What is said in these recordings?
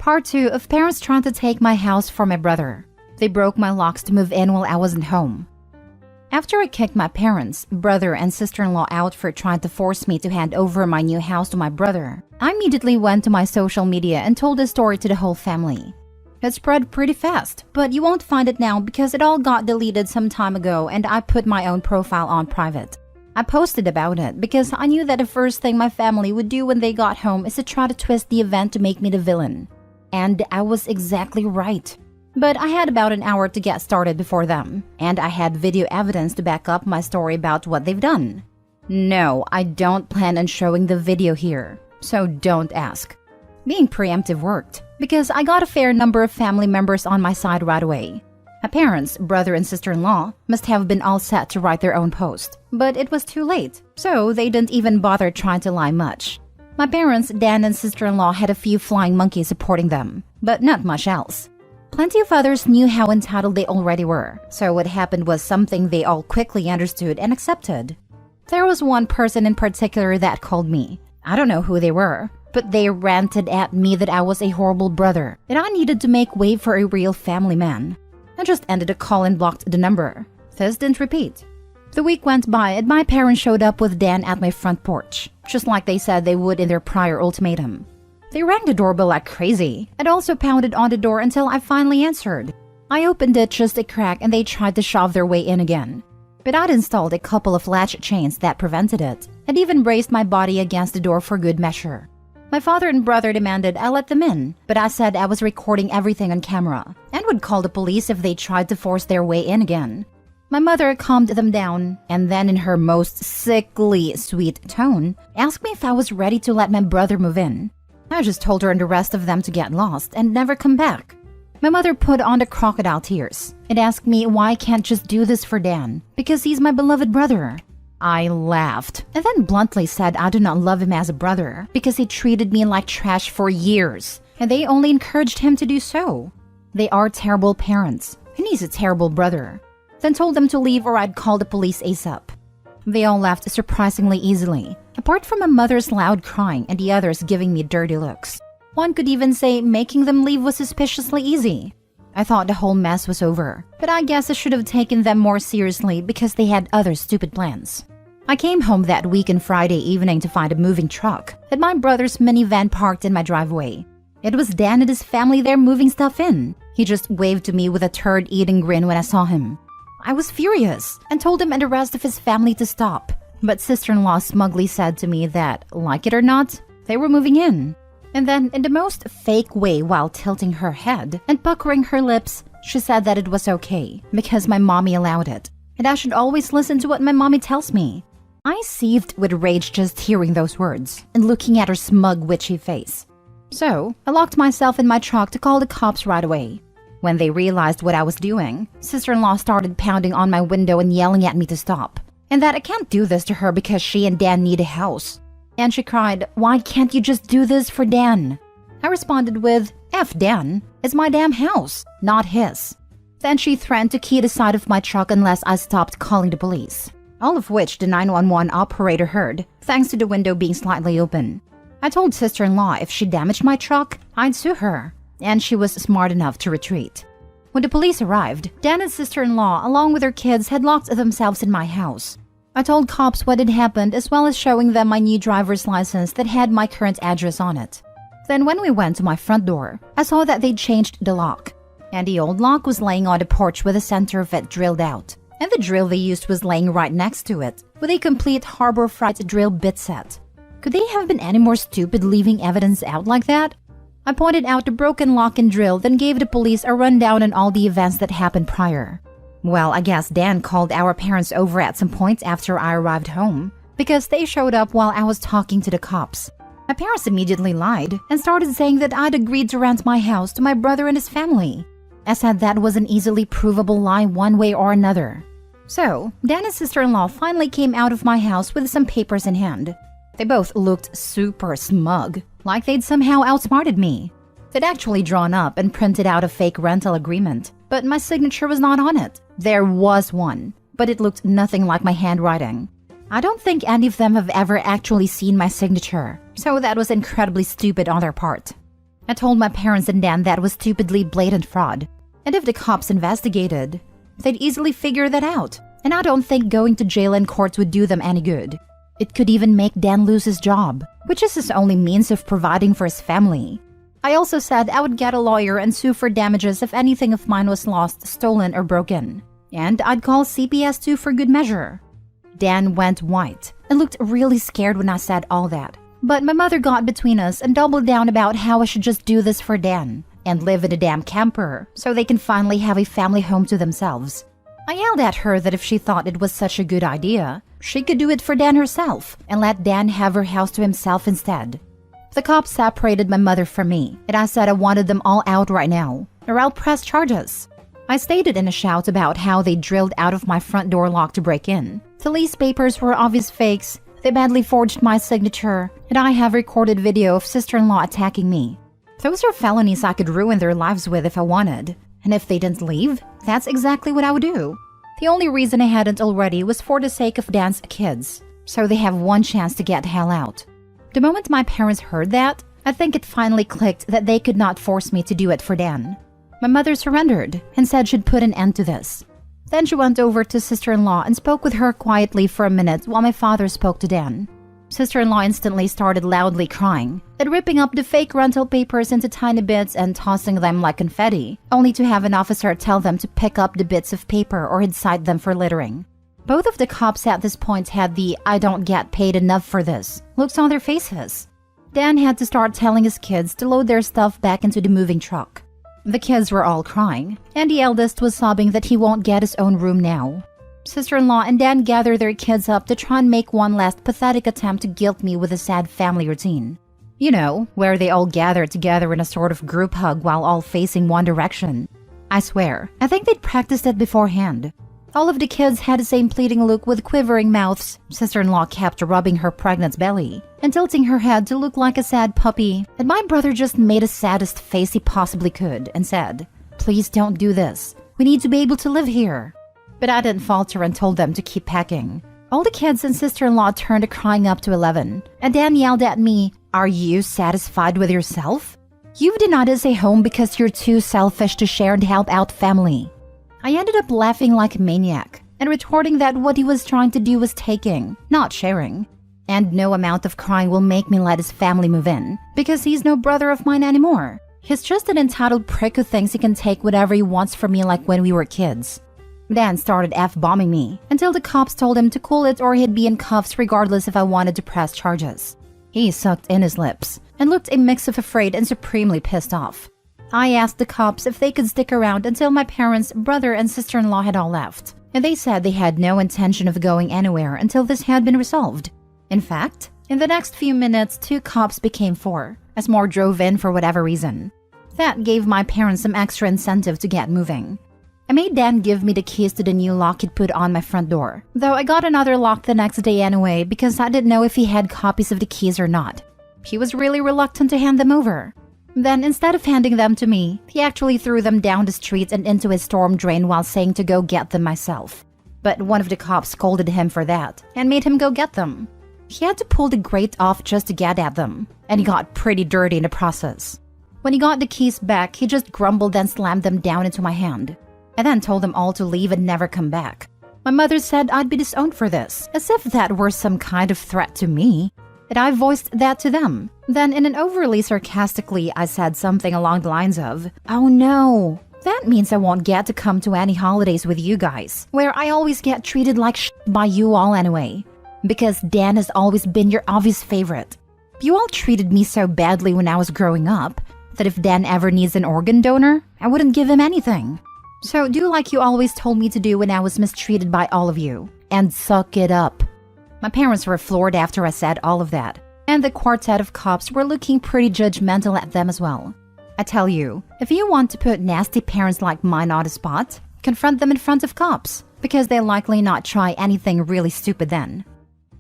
Part 2 of parents trying to take my house from my brother. They broke my locks to move in while I wasn't home. After I kicked my parents, brother, and sister-in-law out for trying to force me to hand over my new house to my brother, I immediately went to my social media and told the story to the whole family. It spread pretty fast, but you won't find it now because it all got deleted some time ago and I put my own profile on private. I posted about it because I knew that the first thing my family would do when they got home is to try to twist the event to make me the villain. And I was exactly right. But I had about an hour to get started before them, and I had video evidence to back up my story about what they've done. No, I don't plan on showing the video here, so don't ask. Being preemptive worked, because I got a fair number of family members on my side right away. My parents, brother, and sister-in-law must have been all set to write their own post, but it was too late, so they didn't even bother trying to lie much. My parents, Dan, and sister-in-law had a few flying monkeys supporting them, but not much else. Plenty of others knew how entitled they already were, so what happened was something they all quickly understood and accepted. There was one person in particular that called me. I don't know who they were, but they ranted at me that I was a horrible brother, that I needed to make way for a real family man. I just ended the call and blocked the number. This didn't repeat. The week went by and my parents showed up with Dan at my front porch, just like they said they would in their prior ultimatum. They rang the doorbell like crazy and also pounded on the door until I finally answered. I opened it just a crack and they tried to shove their way in again. But I'd installed a couple of latch chains that prevented it and even braced my body against the door for good measure. My father and brother demanded I let them in, but I said I was recording everything on camera and would call the police if they tried to force their way in again. My mother calmed them down and then in her most sickly sweet tone asked me if I was ready to let my brother move in. I just told her and the rest of them to get lost and never come back. My mother put on the crocodile tears and asked me why I can't just do this for Dan, because he's my beloved brother. I laughed and then bluntly said I do not love him as a brother because he treated me like trash for years and they only encouraged him to do so. They are terrible parents and he's a terrible brother. Then told them to leave or I'd call the police ASAP. They all left surprisingly easily, apart from my mother's loud crying and the others giving me dirty looks. One could even say making them leave was suspiciously easy. I thought the whole mess was over, but I guess I should have taken them more seriously because they had other stupid plans. I came home that week on Friday evening to find a moving truck and my brother's minivan parked in my driveway. It was Dan and his family there moving stuff in. He just waved to me with a turd-eating grin when I saw him. I was furious and told him and the rest of his family to stop. But sister-in-law smugly said to me that, like it or not, they were moving in. And then, in the most fake way while tilting her head and puckering her lips, she said that it was okay because my mommy allowed it, and I should always listen to what my mommy tells me. I seethed with rage just hearing those words and looking at her smug, witchy face. So, I locked myself in my truck to call the cops right away. When they realized what I was doing, sister-in-law started pounding on my window and yelling at me to stop, and that I can't do this to her because she and Dan need a house. And she cried, "Why can't you just do this for Dan?" I responded with, "F Dan, it's my damn house, not his." Then she threatened to key the side of my truck unless I stopped calling the police, all of which the 911 operator heard, thanks to the window being slightly open. I told sister-in-law if she damaged my truck, I'd sue her, and she was smart enough to retreat. When the police arrived, Dan and sister-in-law, along with their kids, had locked themselves in my house. I told cops what had happened as well as showing them my new driver's license that had my current address on it. Then when we went to my front door, I saw that they'd changed the lock, and the old lock was laying on the porch with the center of it drilled out, and the drill they used was laying right next to it, with a complete Harbor Freight drill bit set. Could they have been any more stupid leaving evidence out like that? I pointed out the broken lock and drill, then gave the police a rundown on all the events that happened prior. Well, I guess Dan called our parents over at some point after I arrived home, because they showed up while I was talking to the cops. My parents immediately lied and started saying that I'd agreed to rent my house to my brother and his family. I said that was an easily provable lie one way or another. So, Dan and sister-in-law finally came out of my house with some papers in hand. They both looked super smug, like they'd somehow outsmarted me. They'd actually drawn up and printed out a fake rental agreement, but my signature was not on it. There was one, but it looked nothing like my handwriting. I don't think any of them have ever actually seen my signature, so that was incredibly stupid on their part. I told my parents and Dan that was stupidly blatant fraud. And if the cops investigated, they'd easily figure that out. And I don't think going to jail and courts would do them any good. It could even make Dan lose his job, which is his only means of providing for his family. I also said I would get a lawyer and sue for damages if anything of mine was lost, stolen, or broken. And I'd call CPS too for good measure. Dan went white and looked really scared when I said all that. But my mother got between us and doubled down about how I should just do this for Dan and live in a damn camper so they can finally have a family home to themselves. I yelled at her that if she thought it was such a good idea, she could do it for Dan herself and let Dan have her house to himself instead. The cops separated my mother from me, and I said I wanted them all out right now, or I'll press charges. I stated in a shout about how they drilled out of my front door lock to break in. The lease papers were obvious fakes, they badly forged my signature, and I have recorded video of sister-in-law attacking me. Those are felonies I could ruin their lives with if I wanted. And if they didn't leave, that's exactly what I would do. The only reason I hadn't already was for the sake of Dan's kids, so they have one chance to get the hell out. The moment my parents heard that, I think it finally clicked that they could not force me to do it for Dan. My mother surrendered and said she'd put an end to this. Then she went over to sister-in-law and spoke with her quietly for a minute while my father spoke to Dan. Sister-in-law instantly started loudly crying, then ripping up the fake rental papers into tiny bits and tossing them like confetti, only to have an officer tell them to pick up the bits of paper or he'd cite them for littering. Both of the cops at this point had the "I don't get paid enough for this" looks on their faces. Dan had to start telling his kids to load their stuff back into the moving truck. The kids were all crying, and the eldest was sobbing that he won't get his own room now. Sister-in-law and Dan gathered their kids up to try and make one last pathetic attempt to guilt me with a sad family routine. You know, where they all gather together in a sort of group hug while all facing one direction. I swear, I think they'd practiced it beforehand. All of the kids had the same pleading look with quivering mouths. Sister-in-law kept rubbing her pregnant belly and tilting her head to look like a sad puppy, and my brother just made the saddest face he possibly could and said, "Please don't do this. We need to be able to live here." But I didn't falter and told them to keep packing. All the kids and sister-in-law turned crying up to 11, and Dan yelled at me, "Are you satisfied with yourself? You've denied us a home because you're too selfish to share and help out family." I ended up laughing like a maniac and retorting that what he was trying to do was taking, not sharing. And no amount of crying will make me let his family move in, because he's no brother of mine anymore. He's just an entitled prick who thinks he can take whatever he wants from me like when we were kids. Dan started F-bombing me until the cops told him to cool it or he'd be in cuffs regardless if I wanted to press charges. He sucked in his lips and looked a mix of afraid and supremely pissed off. I asked the cops if they could stick around until my parents, brother, and sister-in-law had all left, and they said they had no intention of going anywhere until this had been resolved. In fact, in the next few minutes, 2 cops became 4, as more drove in for whatever reason. That gave my parents some extra incentive to get moving. I made Dan give me the keys to the new lock he'd put on my front door, though I got another lock the next day anyway because I didn't know if he had copies of the keys or not. He was really reluctant to hand them over. Then, instead of handing them to me, he actually threw them down the street and into his storm drain while saying to go get them myself. But one of the cops scolded him for that and made him go get them. He had to pull the grate off just to get at them, and he got pretty dirty in the process. When he got the keys back, he just grumbled and slammed them down into my hand. I then told them all to leave and never come back. My mother said I'd be disowned for this, as if that were some kind of threat to me. And I voiced that to them. Then, in an overly sarcastically, I said something along the lines of, "Oh no, that means I won't get to come to any holidays with you guys, where I always get treated like shit by you all anyway. Because Dan has always been your obvious favorite. You all treated me so badly when I was growing up, that if Dan ever needs an organ donor, I wouldn't give him anything. So do like you always told me to do when I was mistreated by all of you, and suck it up." My parents were floored after I said all of that, and the quartet of cops were looking pretty judgmental at them as well. I tell you, if you want to put nasty parents like mine on the spot, confront them in front of cops, because they'll likely not try anything really stupid then.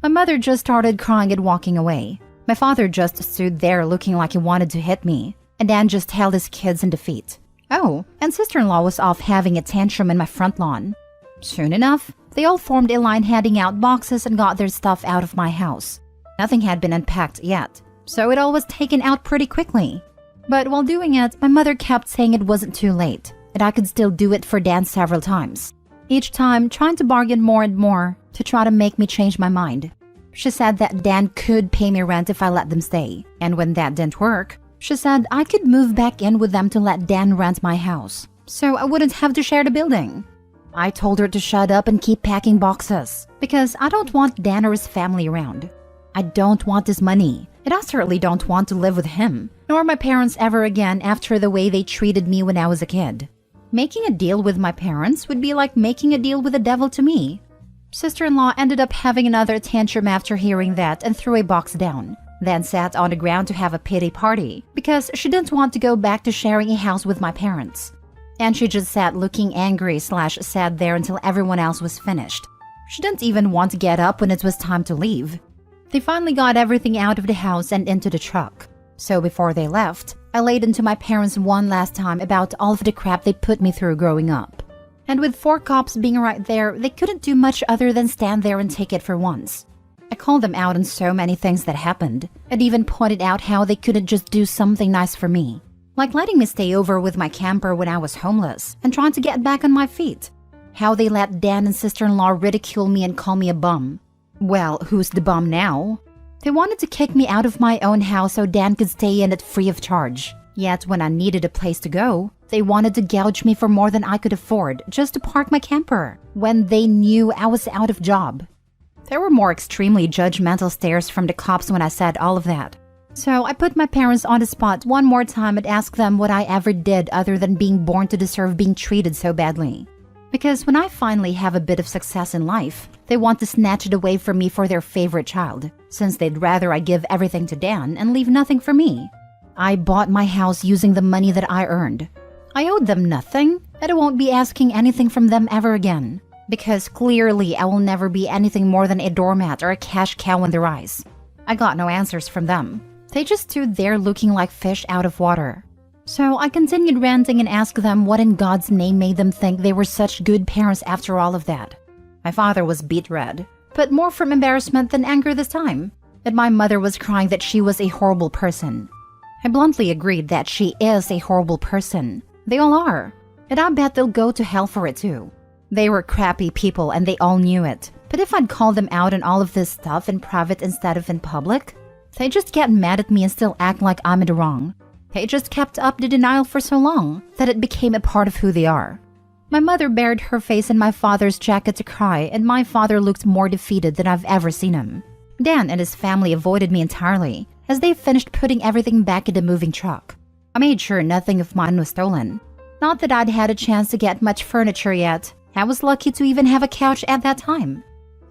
My mother just started crying and walking away. My father just stood there looking like he wanted to hit me, and Dan just held his kids in defeat. Oh, and sister-in-law was off having a tantrum in my front lawn. Soon enough, they all formed a line handing out boxes and got their stuff out of my house. Nothing had been unpacked yet, so it all was taken out pretty quickly. But while doing it, my mother kept saying it wasn't too late, and I could still do it for Dan several times. Each time, trying to bargain more and more to try to make me change my mind. She said that Dan could pay me rent if I let them stay, and when that didn't work, she said I could move back in with them to let Dan rent my house, so I wouldn't have to share the building. I told her to shut up and keep packing boxes, because I don't want Dan or his family around. I don't want his money, and I certainly don't want to live with him, nor my parents ever again after the way they treated me when I was a kid. Making a deal with my parents would be like making a deal with the devil to me. Sister-in-law ended up having another tantrum after hearing that and threw a box down, then sat on the ground to have a pity party because she didn't want to go back to sharing a house with my parents. And she just sat looking angry/sad there until everyone else was finished. She didn't even want to get up when it was time to leave. They finally got everything out of the house and into the truck. So before they left, I laid into my parents one last time about all of the crap they put me through growing up. And with 4 cops being right there, they couldn't do much other than stand there and take it for once. I called them out on so many things that happened, and even pointed out how they couldn't just do something nice for me, like letting me stay over with my camper when I was homeless and trying to get back on my feet. How they let Dan and sister-in-law ridicule me and call me a bum. Well, who's the bum now? They wanted to kick me out of my own house so Dan could stay in it free of charge. Yet when I needed a place to go, they wanted to gouge me for more than I could afford just to park my camper, when they knew I was out of job. There were more extremely judgmental stares from the cops when I said all of that. So I put my parents on the spot one more time and asked them what I ever did other than being born to deserve being treated so badly. Because when I finally have a bit of success in life, they want to snatch it away from me for their favorite child, since they'd rather I give everything to Dan and leave nothing for me. I bought my house using the money that I earned. I owed them nothing, and I won't be asking anything from them ever again, because clearly I will never be anything more than a doormat or a cash cow in their eyes. I got no answers from them. They just stood there looking like fish out of water. So I continued ranting and asked them what in God's name made them think they were such good parents after all of that. My father was beet red, but more from embarrassment than anger this time, and my mother was crying that she was a horrible person. I bluntly agreed that she is a horrible person. They all are, and I bet they'll go to hell for it too. They were crappy people and they all knew it, but if I'd call them out on all of this stuff in private instead of in public, they just get mad at me and still act like I'm in the wrong. They just kept up the denial for so long that it became a part of who they are. My mother buried her face in my father's jacket to cry, and my father looked more defeated than I've ever seen him. Dan and his family avoided me entirely as they finished putting everything back in the moving truck. I made sure nothing of mine was stolen. Not that I'd had a chance to get much furniture yet. I was lucky to even have a couch at that time.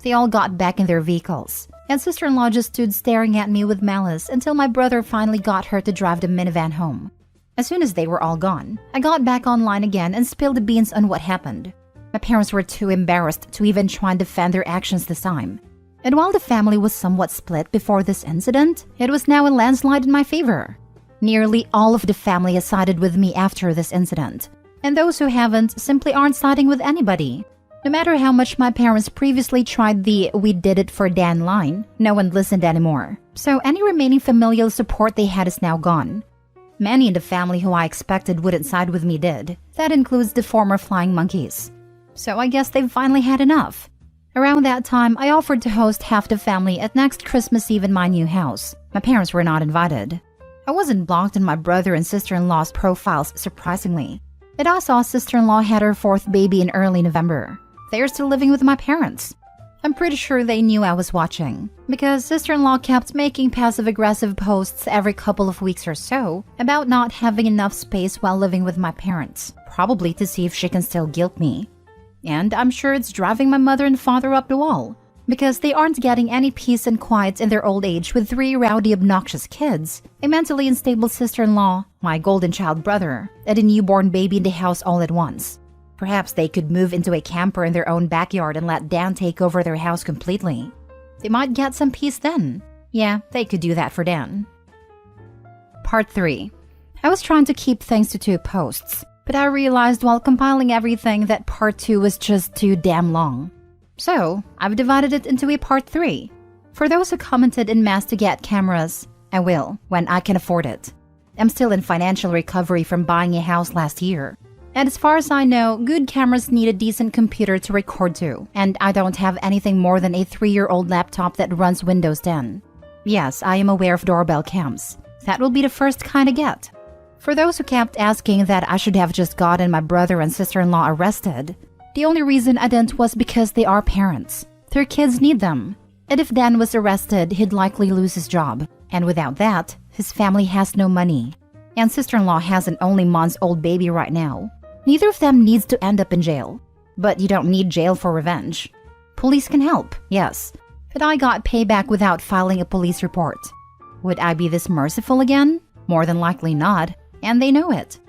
They all got back in their vehicles, and sister-in-law just stood staring at me with malice until my brother finally got her to drive the minivan home. As soon as they were all gone, I got back online again and spilled the beans on what happened. My parents were too embarrassed to even try and defend their actions this time. And while the family was somewhat split before this incident, it was now a landslide in my favor. Nearly all of the family has sided with me after this incident, and those who haven't simply aren't siding with anybody. No matter how much my parents previously tried the "we did it for Dan" line, no one listened anymore. So any remaining familial support they had is now gone. Many in the family who I expected wouldn't side with me did. That includes the former flying monkeys. So I guess they've finally had enough. Around that time, I offered to host half the family at next Christmas Eve in my new house. My parents were not invited. I wasn't blocked in my brother and sister-in-law's profiles, surprisingly. And I saw sister-in-law had her 4th baby in early November. They are still living with my parents. I'm pretty sure they knew I was watching, because sister-in-law kept making passive-aggressive posts every couple of weeks or so about not having enough space while living with my parents, probably to see if she can still guilt me. And I'm sure it's driving my mother and father up the wall, because they aren't getting any peace and quiet in their old age with 3 rowdy, obnoxious kids, a mentally unstable sister-in-law, my golden child brother, and a newborn baby in the house all at once. Perhaps they could move into a camper in their own backyard and let Dan take over their house completely. They might get some peace then. Yeah, they could do that for Dan. Part 3. I was trying to keep things to 2 posts, but I realized while compiling everything that Part 2 was just too damn long. So, I've divided it into a Part 3. For those who commented en masse to get cameras, I will, when I can afford it. I'm still in financial recovery from buying a house last year. And as far as I know, good cameras need a decent computer to record to, and I don't have anything more than a 3-year-old laptop that runs Windows 10. Yes, I am aware of doorbell cams. That will be the first kind I get. For those who kept asking that I should have just gotten my brother and sister-in-law arrested, the only reason I didn't was because they are parents. Their kids need them. And if Dan was arrested, he'd likely lose his job. And without that, his family has no money. And sister-in-law has an only months-old baby right now. Neither of them needs to end up in jail. But you don't need jail for revenge. Police can help, yes. But I got payback without filing a police report. Would I be this merciful again? More than likely not, and they know it.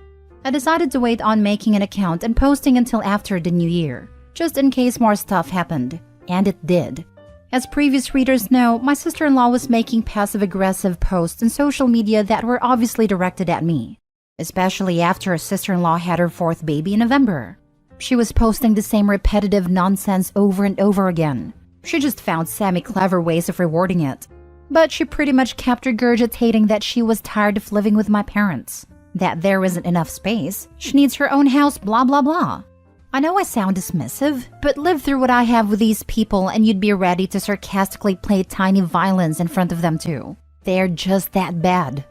I decided to wait on making an account and posting until after the new year, just in case more stuff happened. And it did. As previous readers know, my sister-in-law was making passive-aggressive posts on social media that were obviously directed at me. Especially after her sister-in-law had her 4th baby in November. She was posting the same repetitive nonsense over and over again. She just found semi-clever ways of rewarding it. But she pretty much kept regurgitating that she was tired of living with my parents. That there isn't enough space, she needs her own house, blah blah blah. I know I sound dismissive, but live through what I have with these people and you'd be ready to sarcastically play tiny violins in front of them too. They're just that bad.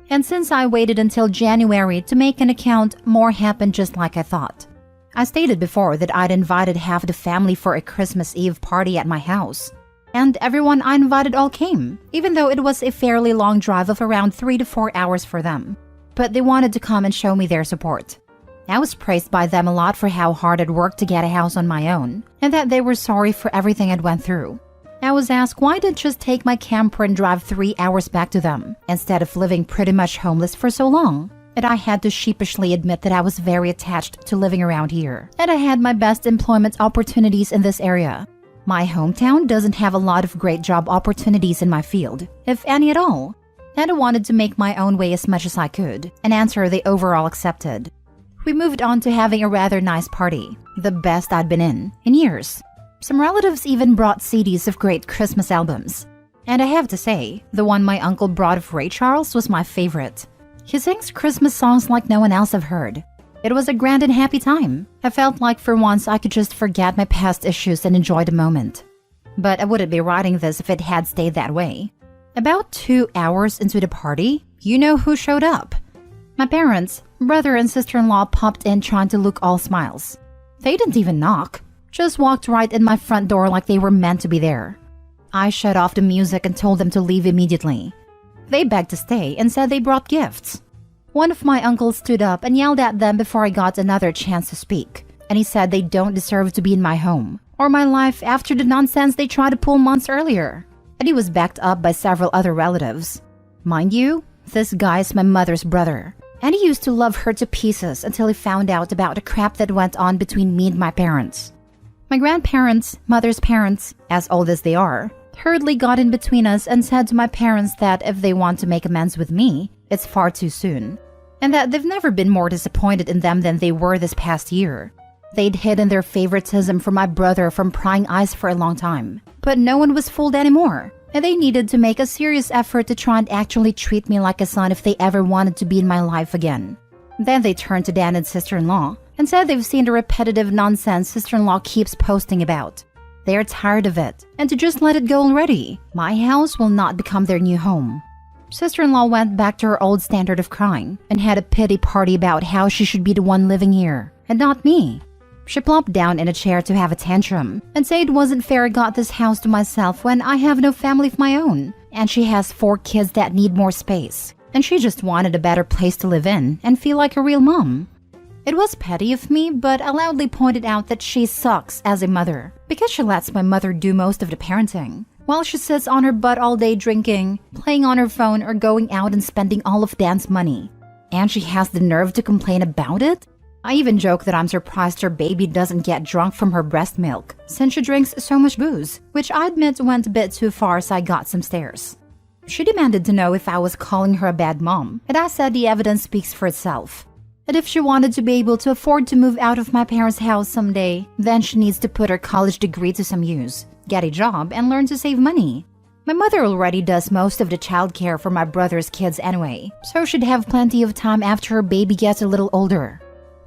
And since I waited until January to make an account, more happened just like I thought. I stated before that I'd invited half the family for a Christmas Eve party at my house. And everyone I invited all came, even though it was a fairly long drive of around 3 to 4 hours for them. But they wanted to come and show me their support. I was praised by them a lot for how hard I'd worked to get a house on my own, and that they were sorry for everything I'd went through. I was asked why didn't just take my camper and drive 3 hours back to them, instead of living pretty much homeless for so long. And I had to sheepishly admit that I was very attached to living around here, and I had my best employment opportunities in this area. My hometown doesn't have a lot of great job opportunities in my field, if any at all. And I wanted to make my own way as much as I could, an answer they overall accepted. We moved on to having a rather nice party, the best I'd been in years. Some relatives even brought CDs of great Christmas albums. And I have to say, the one my uncle brought of Ray Charles was my favorite. He sings Christmas songs like no one else I've heard. It was a grand and happy time. I felt like for once I could just forget my past issues and enjoy the moment. But I wouldn't be writing this if it had stayed that way. About 2 hours into the party, you know who showed up. My parents, brother and sister-in-law popped in trying to look all smiles. They didn't even knock. Just walked right in my front door like they were meant to be there. I shut off the music and told them to leave immediately. They begged to stay and said they brought gifts. One of my uncles stood up and yelled at them before I got another chance to speak, and he said they don't deserve to be in my home or my life after the nonsense they tried to pull months earlier. And he was backed up by several other relatives. Mind you, this guy is my mother's brother, and he used to love her to pieces until he found out about the crap that went on between me and my parents. My grandparents, mother's parents, as old as they are, hurriedly got in between us and said to my parents that if they want to make amends with me, it's far too soon, and that they've never been more disappointed in them than they were this past year. They'd hidden their favoritism for my brother from prying eyes for a long time, but no one was fooled anymore, and they needed to make a serious effort to try and actually treat me like a son if they ever wanted to be in my life again. Then they turned to Dan and sister-in-law and said they've seen the repetitive nonsense sister-in-law keeps posting about. They are tired of it, and to just let it go already. My house will not become their new home. Sister-in-law went back to her old standard of crying and had a pity party about how she should be the one living here, and not me. She plopped down in a chair to have a tantrum and say it wasn't fair I got this house to myself when I have no family of my own, and she has 4 kids that need more space, and she just wanted a better place to live in and feel like a real mom. It was petty of me, but I loudly pointed out that she sucks as a mother because she lets my mother do most of the parenting, while she sits on her butt all day drinking, playing on her phone, or going out and spending all of Dan's money. And she has the nerve to complain about it? I even joke that I'm surprised her baby doesn't get drunk from her breast milk, since she drinks so much booze, which I admit went a bit too far, so I got some stares. She demanded to know if I was calling her a bad mom, and I said the evidence speaks for itself. And if she wanted to be able to afford to move out of my parents' house someday, then she needs to put her college degree to some use, get a job, and learn to save money. My mother already does most of the childcare for my brother's kids anyway, so she'd have plenty of time after her baby gets a little older.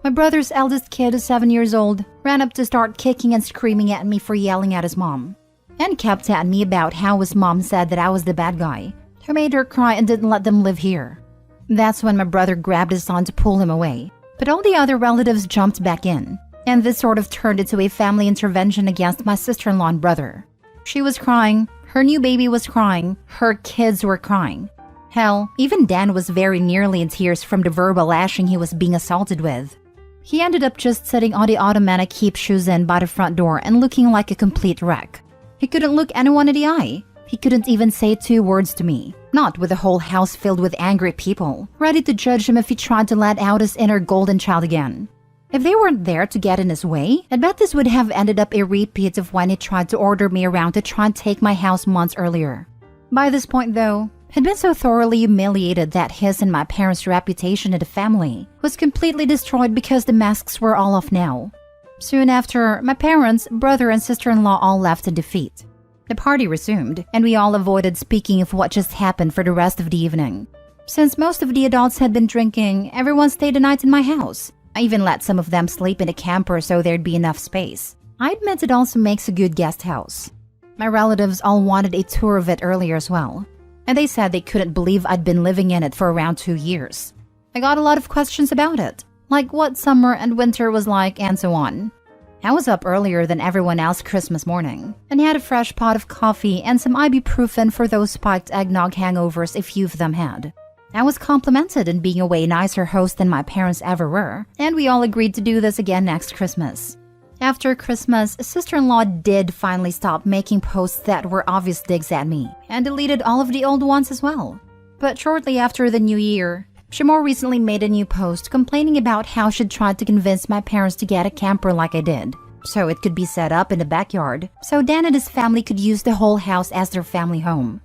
My brother's eldest kid, 7 years old, ran up to start kicking and screaming at me for yelling at his mom, and kept at me about how his mom said that I was the bad guy, who made her cry and didn't let them live here. That's when my brother grabbed his son to pull him away, but all the other relatives jumped back in, and this sort of turned into a family intervention against my sister-in-law and brother. She was crying, her new baby was crying, her kids were crying. Hell, even Dan was very nearly in tears from the verbal lashing he was being assaulted with. He ended up just sitting on the ottoman I keep shoes in by the front door and looking like a complete wreck. He couldn't look anyone in the eye. He couldn't even say 2 words to me, not with the whole house filled with angry people, ready to judge him if he tried to let out his inner golden child again. If they weren't there to get in his way, I bet this would have ended up a repeat of when he tried to order me around to try and take my house months earlier. By this point, though, he'd been so thoroughly humiliated that his and my parents' reputation in the family was completely destroyed because the masks were all off now. Soon after, my parents, brother, and sister-in-law all left in defeat. The party resumed, and we all avoided speaking of what just happened for the rest of the evening. Since most of the adults had been drinking, everyone stayed the night in my house. I even let some of them sleep in a camper so there'd be enough space. I admit it also makes a good guest house. My relatives all wanted a tour of it earlier as well, and they said they couldn't believe I'd been living in it for around 2 years. I got a lot of questions about it, like what summer and winter was like and so on. I was up earlier than everyone else Christmas morning, and had a fresh pot of coffee and some ibuprofen for those spiked eggnog hangovers a few of them had. I was complimented in being a way nicer host than my parents ever were, and we all agreed to do this again next Christmas. After Christmas, sister-in-law did finally stop making posts that were obvious digs at me, and deleted all of the old ones as well. But shortly after the new year, she more recently made a new post complaining about how she'd tried to convince my parents to get a camper like I did, so it could be set up in the backyard, so Dan and his family could use the whole house as their family home.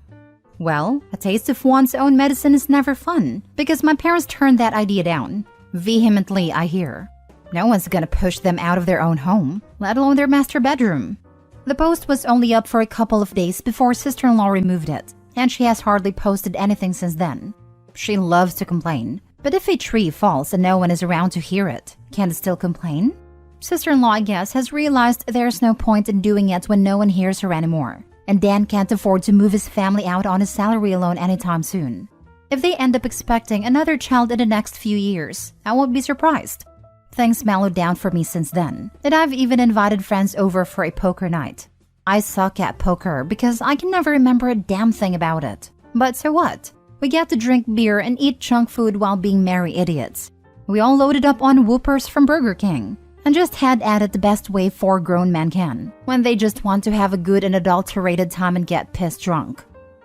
Well, a taste of one's own medicine is never fun, because my parents turned that idea down. Vehemently, I hear. No one's gonna push them out of their own home, let alone their master bedroom. The post was only up for a couple of days before sister-in-law removed it, and she has hardly posted anything since then. She loves to complain, but if a tree falls and no one is around to hear it, can it still complain? Sister-in-law, I guess, has realized there's no point in doing it when no one hears her anymore, and Dan can't afford to move his family out on his salary alone anytime soon. If they end up expecting another child in the next few years, I won't be surprised. Things mellowed down for me since then, and I've even invited friends over for a poker night. I suck at poker because I can never remember a damn thing about it. But so what? We get to drink beer and eat junk food while being merry idiots. We all loaded up on Whoopers from Burger King, and just had at it the best way 4 grown men can, when they just want to have a good and adulterated time and get pissed drunk.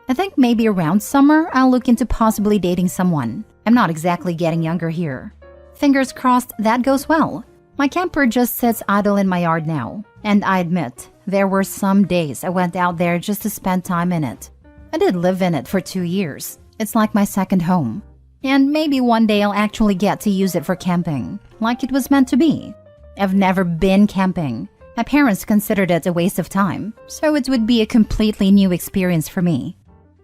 I think maybe around summer, I'll look into possibly dating someone. I'm not exactly getting younger here. Fingers crossed that goes well. My camper just sits idle in my yard now, and I admit, there were some days I went out there just to spend time in it. I did live in it for 2 years. It's like my second home. And maybe one day I'll actually get to use it for camping, like it was meant to be. I've never been camping. My parents considered it a waste of time, so it would be a completely new experience for me.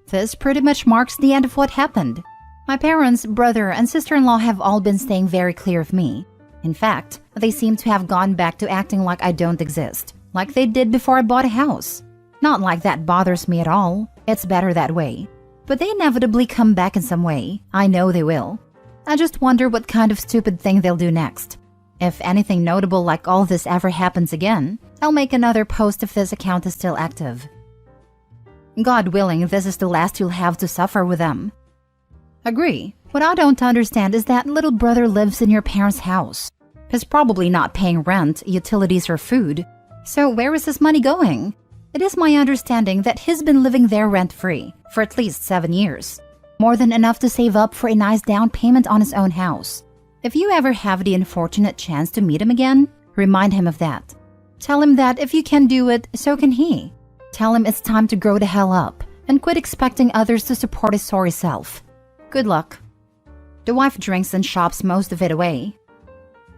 This pretty much marks the end of what happened. My parents, brother, and sister-in-law have all been staying very clear of me. In fact, they seem to have gone back to acting like I don't exist, like they did before I bought a house. Not like that bothers me at all. It's better that way. But they inevitably come back in some way. I know they will. I just wonder what kind of stupid thing they'll do next. If anything notable like all this ever happens again, I'll make another post if this account is still active. God willing, this is the last you'll have to suffer with them. Agree. What I don't understand is that little brother lives in your parents' house. He's probably not paying rent, utilities, or food. So where is his money going? It is my understanding that he's been living there rent-free for at least 7 years. More than enough to save up for a nice down payment on his own house. If you ever have the unfortunate chance to meet him again, remind him of that. Tell him that if you can do it, so can he. Tell him it's time to grow the hell up and quit expecting others to support his sorry self. Good luck. The wife drinks and shops most of it away.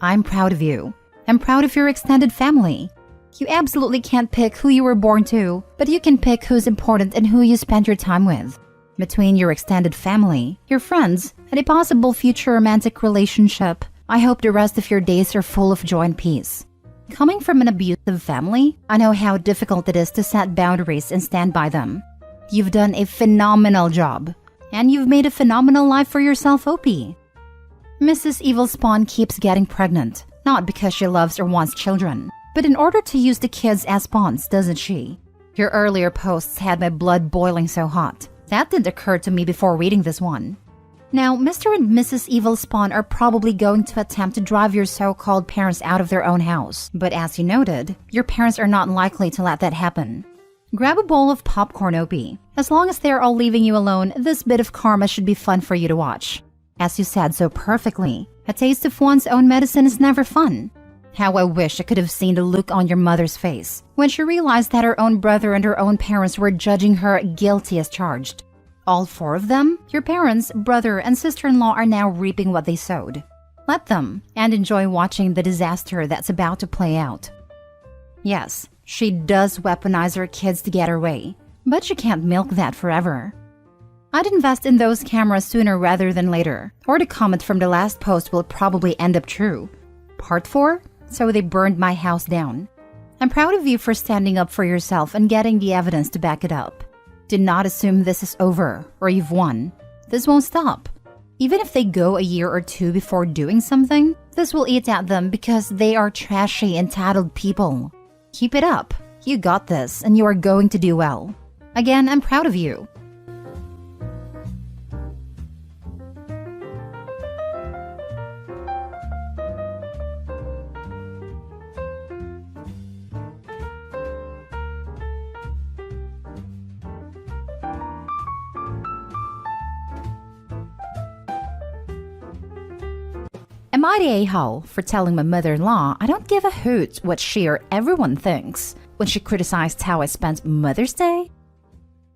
I'm proud of you. I'm proud of your extended family. You absolutely can't pick who you were born to, but you can pick who's important and who you spend your time with. Between your extended family, your friends, and a possible future romantic relationship, I hope the rest of your days are full of joy and peace. Coming from an abusive family, I know how difficult it is to set boundaries and stand by them. You've done a phenomenal job, and you've made a phenomenal life for yourself, Opie. Mrs. Evil Spawn keeps getting pregnant, not because she loves or wants children, but in order to use the kids as spawns, doesn't she? Your earlier posts had my blood boiling so hot. That didn't occur to me before reading this one. Now, Mr. and Mrs. Evil Spawn are probably going to attempt to drive your so-called parents out of their own house. But as you noted, your parents are not likely to let that happen. Grab a bowl of popcorn, Opie. As long as they're all leaving you alone, this bit of karma should be fun for you to watch. As you said so perfectly, a taste of one's own medicine is never fun. How I wish I could have seen the look on your mother's face when she realized that her own brother and her own parents were judging her guilty as charged. All four of them, your parents, brother, and sister-in-law, are now reaping what they sowed. Let them, and enjoy watching the disaster that's about to play out. Yes, she does weaponize her kids to get her way, but she can't milk that forever. I'd invest in those cameras sooner rather than later, or the comment from the last post will probably end up true. Part 4? So they burned my house down. I'm proud of you for standing up for yourself and getting the evidence to back it up. Do not assume this is over or you've won. This won't stop. Even if they go a year or two before doing something, this will eat at them because they are trashy, entitled people. Keep it up. You got this and you are going to do well. Again, I'm proud of you. Am I the a-hole for telling my mother-in-law I don't give a hoot what she or everyone thinks when she criticized how I spent Mother's Day?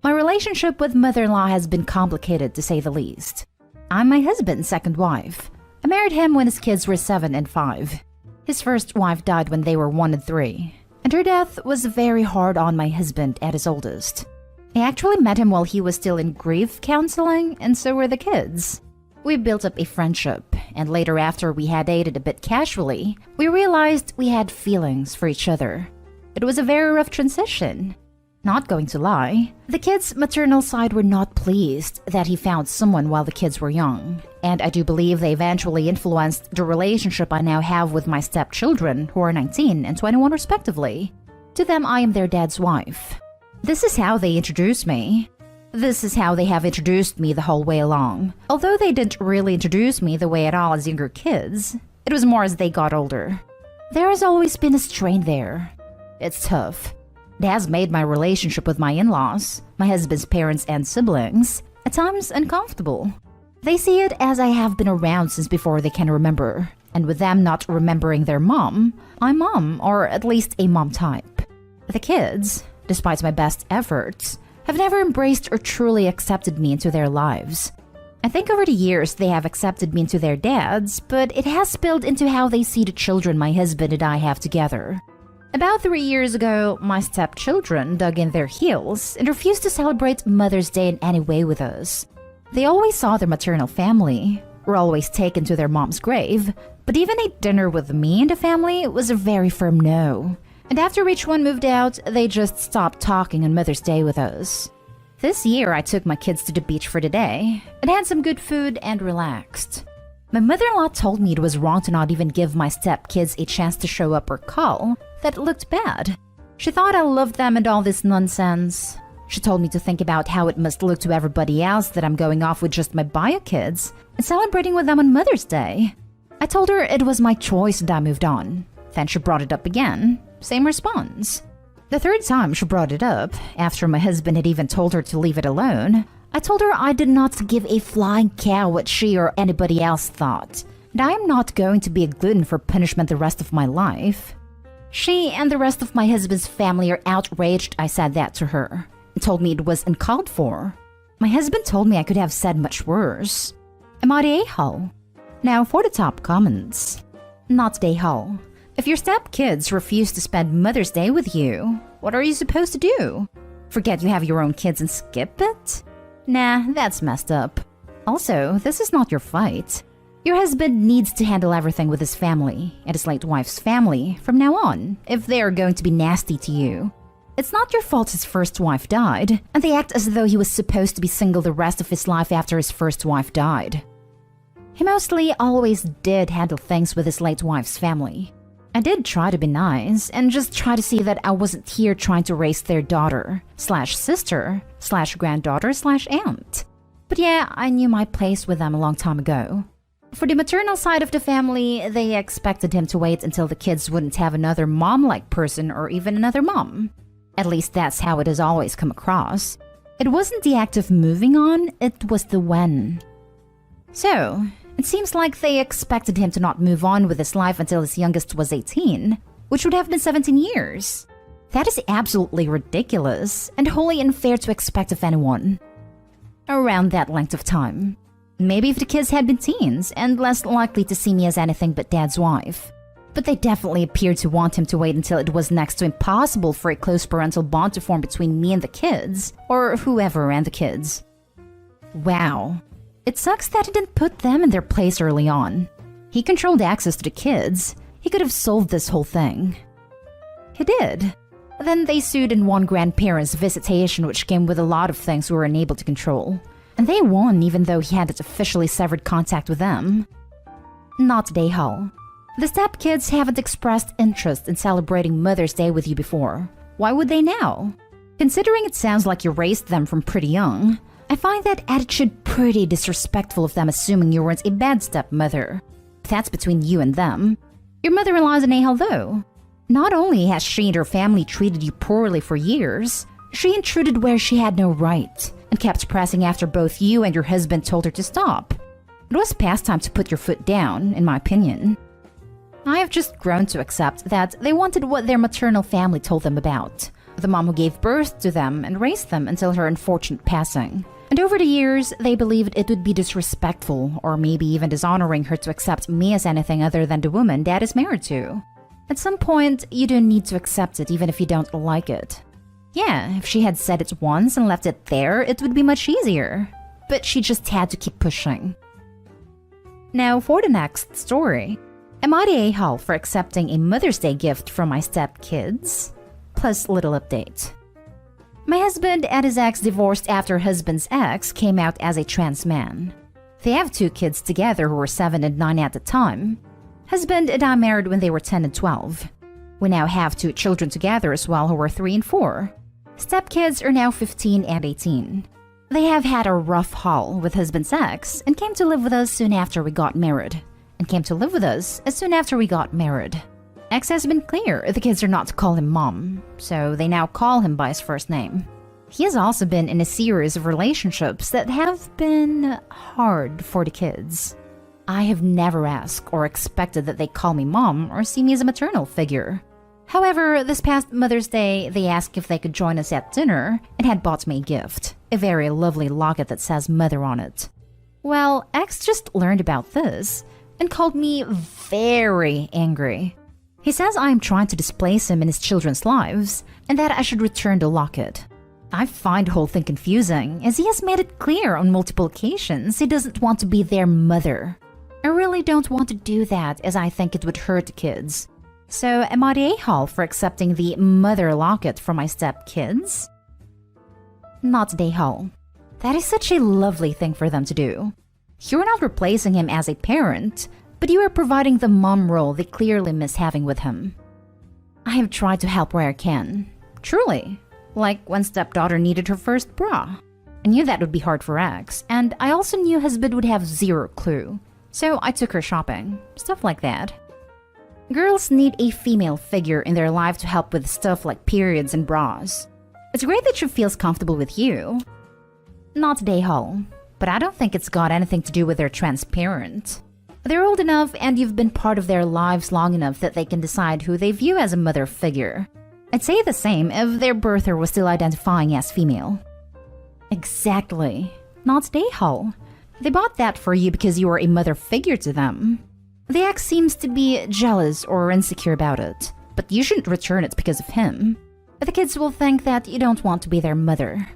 My relationship with mother-in-law has been complicated to say the least. I'm my husband's second wife. I married him when his kids were 7 and 5. His first wife died when they were 1 and 3, and her death was very hard on my husband at his oldest. I actually met him while he was still in grief counseling, and so were the kids. We built up a friendship, and later after we had dated a bit casually, we realized we had feelings for each other. It was a very rough transition. Not going to lie, the kids' maternal side were not pleased that he found someone while the kids were young, and I do believe they eventually influenced the relationship I now have with my stepchildren, who are 19 and 21 respectively. To them, I am their dad's wife. This is how they introduced me. This is how they have introduced me the whole way along. Although they didn't really introduce me the way at all as younger kids, it was more as they got older. There has always been a strain there. It's tough. It has made my relationship with my in-laws, my husband's parents and siblings, at times uncomfortable. They see it as I have been around since before they can remember, and with them not remembering their mom, I'm mom, or at least a mom type. The kids, despite my best efforts, have never embraced or truly accepted me into their lives. I think over the years they have accepted me into their dads, but it has spilled into how they see the children my husband and I have together. About 3 years ago, my stepchildren dug in their heels and refused to celebrate Mother's Day in any way with us. They always saw their maternal family, were always taken to their mom's grave, but even a dinner with me and the family was a very firm no. And after each one moved out, they just stopped talking on Mother's Day with us. This year, I took my kids to the beach for the day and had some good food and relaxed. My mother-in-law told me it was wrong to not even give my stepkids a chance to show up or call, that it looked bad. She thought I loved them and all this nonsense. She told me to think about how it must look to everybody else that I'm going off with just my bio kids and celebrating with them on Mother's Day. I told her it was my choice and I moved on. Then she brought it up again. Same response. The third time she brought it up, after my husband had even told her to leave it alone, I told her I did not give a flying cow what she or anybody else thought, and I am not going to be a glutton for punishment the rest of my life. She and the rest of my husband's family are outraged I said that to her, and told me it was uncalled for. My husband told me I could have said much worse. Am I the a-hole? Now for the top comments. Not the a-hole. If your stepkids refuse to spend Mother's Day with you, what are you supposed to do? Forget you have your own kids and skip it? Nah, that's messed up. Also, this is not your fight. Your husband needs to handle everything with his family and his late wife's family from now on if they are going to be nasty to you. It's not your fault his first wife died, and they act as though he was supposed to be single the rest of his life after his first wife died. He mostly always did handle things with his late wife's family. I did try to be nice and just try to see that I wasn't here trying to raise their daughter, slash sister, slash granddaughter, slash aunt. But yeah, I knew my place with them a long time ago. For the maternal side of the family, they expected him to wait until the kids wouldn't have another mom-like person or even another mom. At least that's how it has always come across. It wasn't the act of moving on, it was the when. So, it seems like they expected him to not move on with his life until his youngest was 18, which would have been 17 years. That is absolutely ridiculous and wholly unfair to expect of anyone. Around that length of time. Maybe if the kids had been teens and less likely to see me as anything but Dad's wife. But they definitely appeared to want him to wait until it was next to impossible for a close parental bond to form between me and the kids, or whoever and the kids. Wow. It sucks that he didn't put them in their place early on. He controlled access to the kids. He could have solved this whole thing. He did. Then they sued and won grandparents' visitation, which came with a lot of things we were unable to control. And they won even though he hadn't officially severed contact with them. Not Dayhall. The stepkids haven't expressed interest in celebrating Mother's Day with you before. Why would they now? Considering it sounds like you raised them from pretty young, I find that attitude pretty disrespectful of them assuming you weren't a bad stepmother. That's between you and them. Your mother-in-law is an a-hole though. Not only has she and her family treated you poorly for years, she intruded where she had no right and kept pressing after both you and your husband told her to stop. It was past time to put your foot down, in my opinion. I have just grown to accept that they wanted what their maternal family told them about. The mom who gave birth to them and raised them until her unfortunate passing. And over the years, they believed it would be disrespectful or maybe even dishonoring her to accept me as anything other than the woman Dad is married to. At some point, you don't need to accept it even if you don't like it. Yeah, if she had said it once and left it there, it would be much easier. But she just had to keep pushing. Now for the next story. Am I the a-hole for accepting a Mother's Day gift from my stepkids? Plus little update. My husband and his ex divorced after husband's ex came out as a trans man. They have 2 kids together who were 7 and 9 at the time. Husband and I married when they were 10 and 12. We now have 2 children together as well who were 3 and 4. Stepkids are now 15 and 18. They have had a rough haul with husband's ex and came to live with us soon after we got married. Ex has been clear the kids are not to call him mom, so they now call him by his first name. He has also been in a series of relationships that have been hard for the kids. I have never asked or expected that they call me mom or see me as a maternal figure. However, this past Mother's Day, they asked if they could join us at dinner and had bought me a gift, a very lovely locket that says mother on it. Well, X just learned about this and called me very angry. He says I am trying to displace him in his children's lives and that I should return the locket. I find the whole thing confusing as he has made it clear on multiple occasions he doesn't want to be their mother. I really don't want to do that as I think it would hurt the kids. So am I the a-hole for accepting the mother locket from my stepkids? Not the a-hole. That is such a lovely thing for them to do. You're not replacing him as a parent, but you are providing the mom role they clearly miss having with him. I have tried to help where I can. Truly. Like when stepdaughter needed her first bra. I knew that would be hard for X, and I also knew husband would have zero clue. So I took her shopping. Stuff like that. Girls need a female figure in their life to help with stuff like periods and bras. It's great that she feels comfortable with you. Not the a-hole, but I don't think it's got anything to do with their transparent. They're old enough and you've been part of their lives long enough that they can decide who they view as a mother figure. I'd say the same if their birther was still identifying as female. Exactly. Not the a-hole. They bought that for you because you were a mother figure to them. The ex seems to be jealous or insecure about it, but you shouldn't return it because of him. The kids will think that you don't want to be their mother.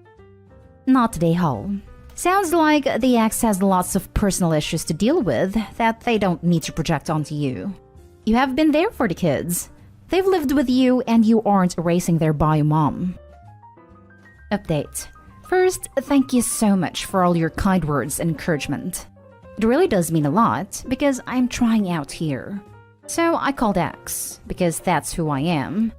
Not today, Hall. Sounds like the ex has lots of personal issues to deal with that they don't need to project onto you. You have been there for the kids. They've lived with you and you aren't erasing their bio mom. Update. First, thank you so much for all your kind words and encouragement. It really does mean a lot because I'm trying out here. So I called X because that's who I am.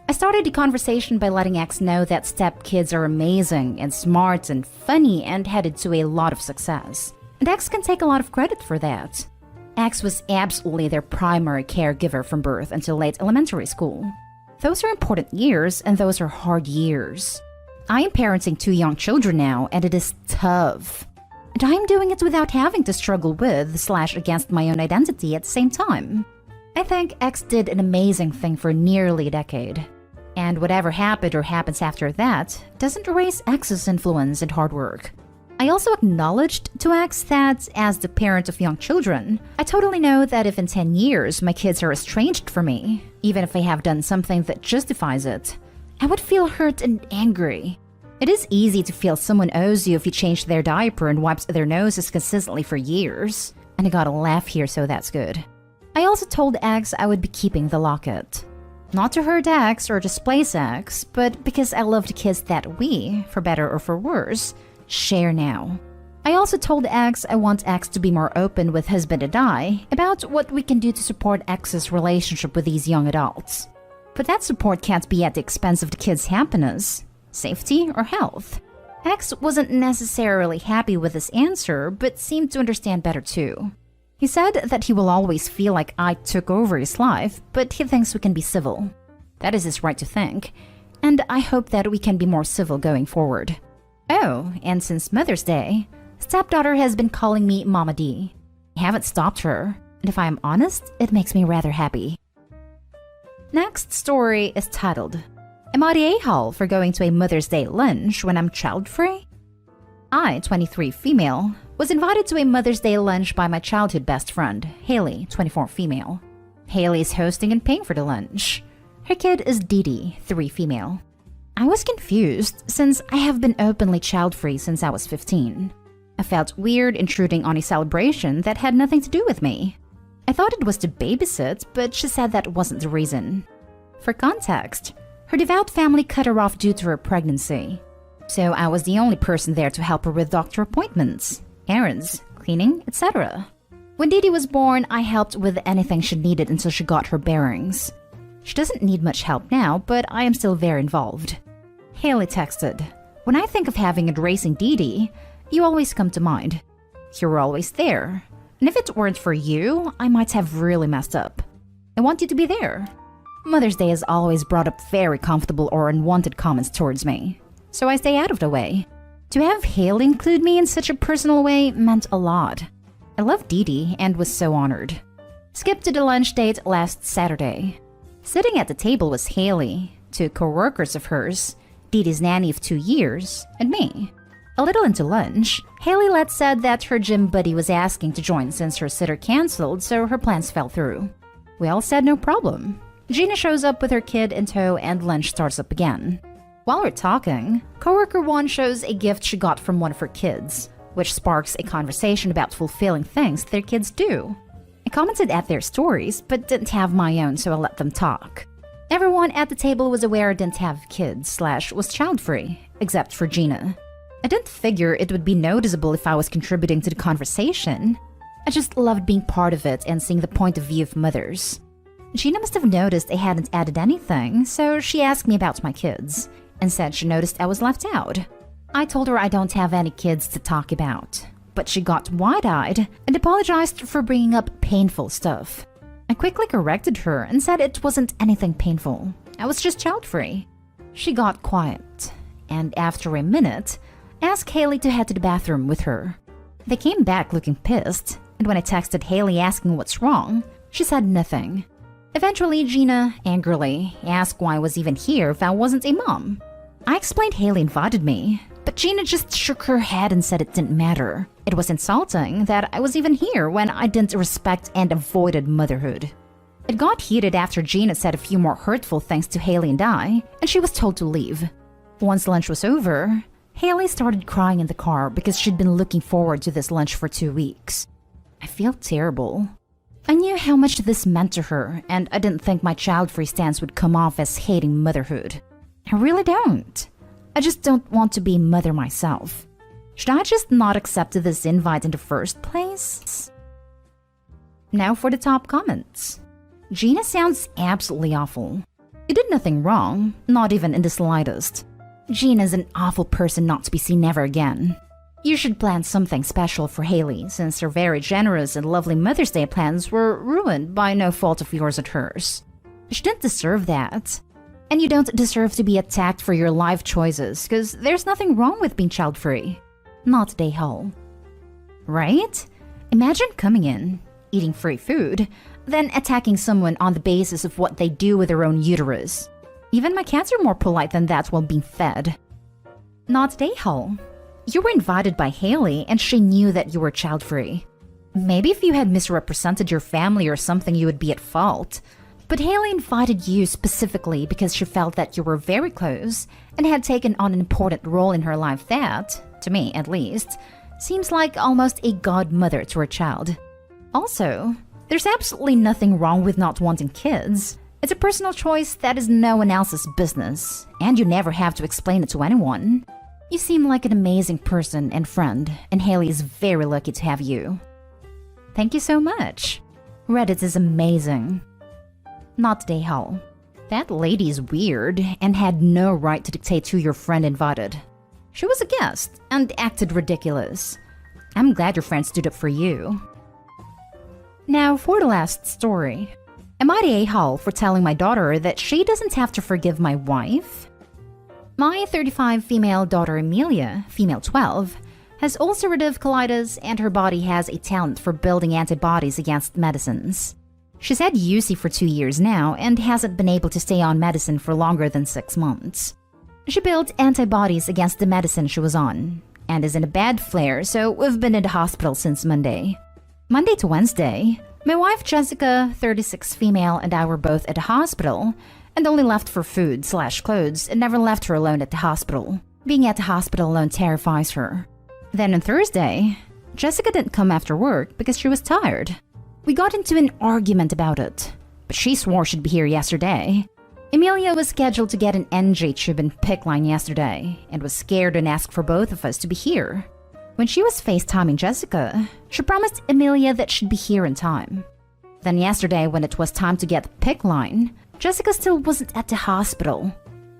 I started the conversation by letting X know that stepkids are amazing and smart and funny and headed to a lot of success. And X can take a lot of credit for that. X was absolutely their primary caregiver from birth until late elementary school. Those are important years and those are hard years. I am parenting 2 young children now and it is tough. And I am doing it without having to struggle with/against my own identity at the same time. I think X did an amazing thing for nearly a decade. And whatever happened or happens after that doesn't erase X's influence and hard work. I also acknowledged to X that, as the parent of young children, I totally know that if in 10 years my kids are estranged from me, even if I have done something that justifies it, I would feel hurt and angry. It is easy to feel someone owes you if you change their diaper and wipes their noses consistently for years. And I got a laugh here, so that's good. I also told X I would be keeping the locket. Not to hurt X or displace X, but because I love the kids that we, for better or for worse, share now. I also told X I want X to be more open with husband and I about what we can do to support X's relationship with these young adults. But that support can't be at the expense of the kids' happiness, safety, or health. X wasn't necessarily happy with this answer, but seemed to understand better too. He said that he will always feel like I took over his life, but he thinks we can be civil. That is his right to think, and I hope that we can be more civil going forward. Oh, and since Mother's Day, stepdaughter has been calling me Mama D. I haven't stopped her, and if I am honest, it makes me rather happy. Next story is titled, Am I the a-hole for going to a Mother's Day lunch when I'm child-free? I, 23 female, was invited to a Mother's Day lunch by my childhood best friend, Haley, 24 female. Haley is hosting and paying for the lunch. Her kid is Dee Dee, 3 female. I was confused since I have been openly child-free since I was 15. I felt weird intruding on a celebration that had nothing to do with me. I thought it was to babysit, but she said that wasn't the reason. For context, her devout family cut her off due to her pregnancy. So I was the only person there to help her with doctor appointments, errands, cleaning, etc. When Dee Dee was born, I helped with anything she needed until she got her bearings. She doesn't need much help now, but I am still very involved. Haley texted, When I think of having and raising Dee Dee, you always come to mind. You were always there, and if it weren't for you, I might have really messed up. I want you to be there. Mother's Day has always brought up very comfortable or unwanted comments towards me, so I stay out of the way. To have Haley include me in such a personal way meant a lot. I love Dee Dee and was so honored. Skip to the lunch date last Saturday. Sitting at the table was Haley, 2 co-workers of hers, Dee Dee's nanny of 2 years, and me. A little into lunch, Haley said that her gym buddy was asking to join since her sitter canceled, so her plans fell through. We all said no problem. Gina shows up with her kid in tow and lunch starts up again. While we're talking, coworker 1 shows a gift she got from one of her kids, which sparks a conversation about fulfilling things their kids do. I commented at their stories, but didn't have my own, so I let them talk. Everyone at the table was aware I didn't have kids / was child-free, except for Gina. I didn't figure it would be noticeable if I was contributing to the conversation. I just loved being part of it and seeing the point of view of mothers. Gina must have noticed I hadn't added anything, so she asked me about my kids, and said she noticed I was left out. I told her I don't have any kids to talk about, but she got wide-eyed and apologized for bringing up painful stuff. I quickly corrected her and said it wasn't anything painful. I was just child-free. She got quiet, and after a minute, asked Haley to head to the bathroom with her. They came back looking pissed, and when I texted Haley asking what's wrong, she said nothing. Eventually, Gina, angrily, asked why I was even here if I wasn't a mom. I explained Haley invited me, But Gina just shook her head and said it didn't matter. It was insulting that I was even here when I didn't respect and avoided motherhood. It got heated after Gina said a few more hurtful things to Haley and I, and she was told to leave. Once lunch was over, Haley started crying in the car because she'd been looking forward to this lunch for 2 weeks. I feel terrible. I knew how much this meant to her, and I didn't think my child-free stance would come off as hating motherhood. I really don't. I just don't want to be a mother myself. Should I just not accept this invite in the first place? Now for the top comments. Gina sounds absolutely awful. You did nothing wrong, not even in the slightest. Gina's an awful person not to be seen ever again. You should plan something special for Haley, since her very generous and lovely Mother's Day plans were ruined by no fault of yours or hers. She didn't deserve that. And you don't deserve to be attacked for your life choices, because there's nothing wrong with being child-free. Not Dayhall. Right? Imagine coming in, eating free food, then attacking someone on the basis of what they do with their own uterus. Even my cats are more polite than that while being fed. Not Dayhall. You were invited by Haley and she knew that you were child-free. Maybe if you had misrepresented your family or something you would be at fault. But Haley invited you specifically because she felt that you were very close and had taken on an important role in her life that, to me at least, seems like almost a godmother to her child. Also, there's absolutely nothing wrong with not wanting kids. It's a personal choice that is no one else's business, and you never have to explain it to anyone. You seem like an amazing person and friend, and Haley is very lucky to have you. Thank you so much. Reddit is amazing. Not Dayhall. That lady is weird and had no right to dictate who your friend invited. She was a guest and acted ridiculous. I'm glad your friend stood up for you. Now for the last story. Am I the a-hole for telling my daughter that she doesn't have to forgive my wife? My 35 female daughter Amelia, female 12, has ulcerative colitis and her body has a talent for building antibodies against medicines. She's had UC for 2 years now and hasn't been able to stay on medicine for longer than 6 months. She built antibodies against the medicine she was on and is in a bad flare, so we've been in the hospital since Monday. Monday to Wednesday, my wife Jessica, 36 female, and I were both at the hospital and only left for food/clothes and never left her alone at the hospital. Being at the hospital alone terrifies her. Then on Thursday, Jessica didn't come after work because she was tired. We got into an argument about it, but she swore she'd be here yesterday. Amelia was scheduled to get an NG tube and PICC line yesterday and was scared and asked for both of us to be here. When she was FaceTiming Jessica, she promised Amelia that she'd be here in time. Then yesterday, when it was time to get the PICC line, Jessica still wasn't at the hospital.